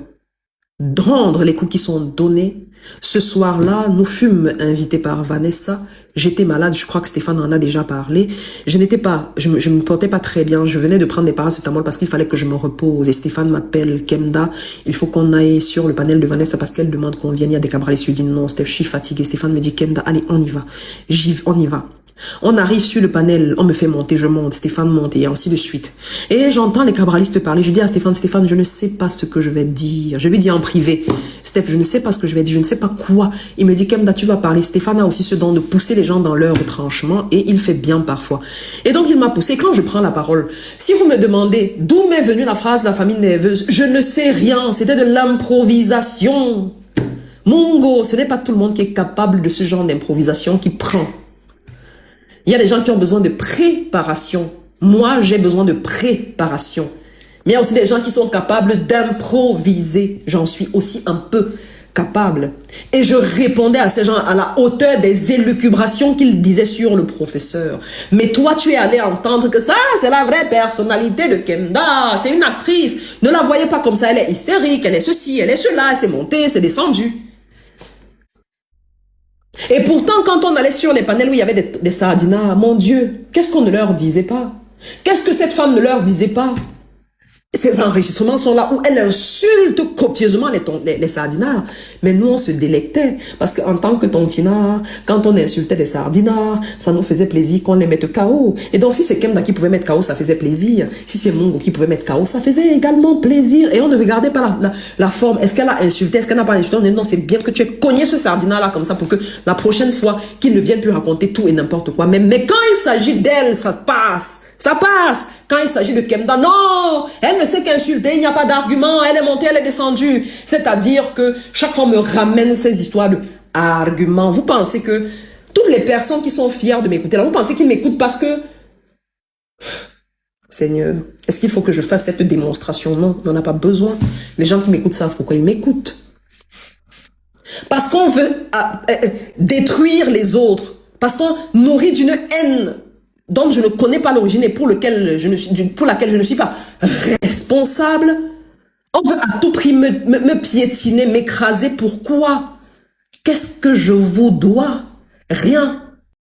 rendre les coups qui sont donnés. Ce soir-là, nous fûmes invités par Vanessa. J'étais malade, je crois que Stéphane en a déjà parlé. Je me portais pas très bien. Je venais de prendre des paracétamol parce qu'il fallait que je me repose. Et Stéphane m'appelle, Kemda, il faut qu'on aille sur le panel de Vanessa parce qu'elle demande qu'on vienne. Il y a des cabralistes. Je lui dis non, Steph, je suis fatiguée. Stéphane me dit, Kemda, allez, on y va. On y va. On arrive sur le panel, on me fait monter, je monte, Stéphane monte et ainsi de suite. Et j'entends les cabralistes parler, je dis à Stéphane, Stéphane, je ne sais pas ce que je vais dire. Je lui dis en privé, Steph, je ne sais pas ce que je vais dire, je ne sais pas quoi. Il me dit, Kemda, tu vas parler. Stéphane a aussi ce don de pousser les gens dans leur retranchement et il fait bien parfois. Et donc il m'a poussé. Quand je prends la parole, si vous me demandez d'où m'est venue la phrase la famille nerveuse, je ne sais rien, c'était de l'improvisation. Mungo, ce n'est pas tout le monde qui est capable de ce genre d'improvisation qui prend. Il y a des gens qui ont besoin de préparation. Moi, j'ai besoin de préparation. Mais il y a aussi des gens qui sont capables d'improviser. J'en suis aussi un peu capable. Et je répondais à ces gens à la hauteur des élucubrations qu'ils disaient sur le professeur. Mais toi, tu es allé entendre que ça, c'est la vraie personnalité de Kemda. C'est une actrice. Ne la voyez pas comme ça. Elle est hystérique, elle est ceci, elle est cela. Elle s'est montée, c'est descendu. Et pourtant, quand on allait sur les panels où il y avait des sardinats, mon Dieu, qu'est-ce qu'on ne leur disait pas? Qu'est-ce que cette femme ne leur disait pas? Ces enregistrements sont là où elle insulte copieusement les sardinards. Mais nous, on se délectait. Parce qu'en tant que tontinard, quand on insultait les sardinards, ça nous faisait plaisir qu'on les mette KO. Et donc, si c'est Kemda qui pouvait mettre KO, ça faisait plaisir. Si c'est Mungo qui pouvait mettre KO, ça faisait également plaisir. Et on ne regardait pas la forme. Est-ce qu'elle a insulté? Est-ce qu'elle n'a pas insulté? On dit non, c'est bien que tu aies cogné ce sardinard-là comme ça pour que la prochaine fois, qu'il ne vienne plus raconter tout et n'importe quoi. Mais quand il s'agit d'elle, ça passe. Ça passe. Quand il s'agit de Kemda, non, elle ne sait qu'insulter, il n'y a pas d'argument, elle est montée, elle est descendue. C'est-à-dire que chaque fois on me ramène ces histoires d'arguments. Vous pensez que toutes les personnes qui sont fières de m'écouter, là, vous pensez qu'ils m'écoutent parce que... Seigneur, est-ce qu'il faut que je fasse cette démonstration? Non, on n'en a pas besoin. Les gens qui m'écoutent savent pourquoi ils m'écoutent. Parce qu'on veut détruire les autres. Parce qu'on nourrit d'une haine dont je ne connais pas l'origine et pour laquelle je ne suis pas responsable. On veut à tout prix me piétiner, m'écraser. Pourquoi? Qu'est-ce que je vous dois? Rien.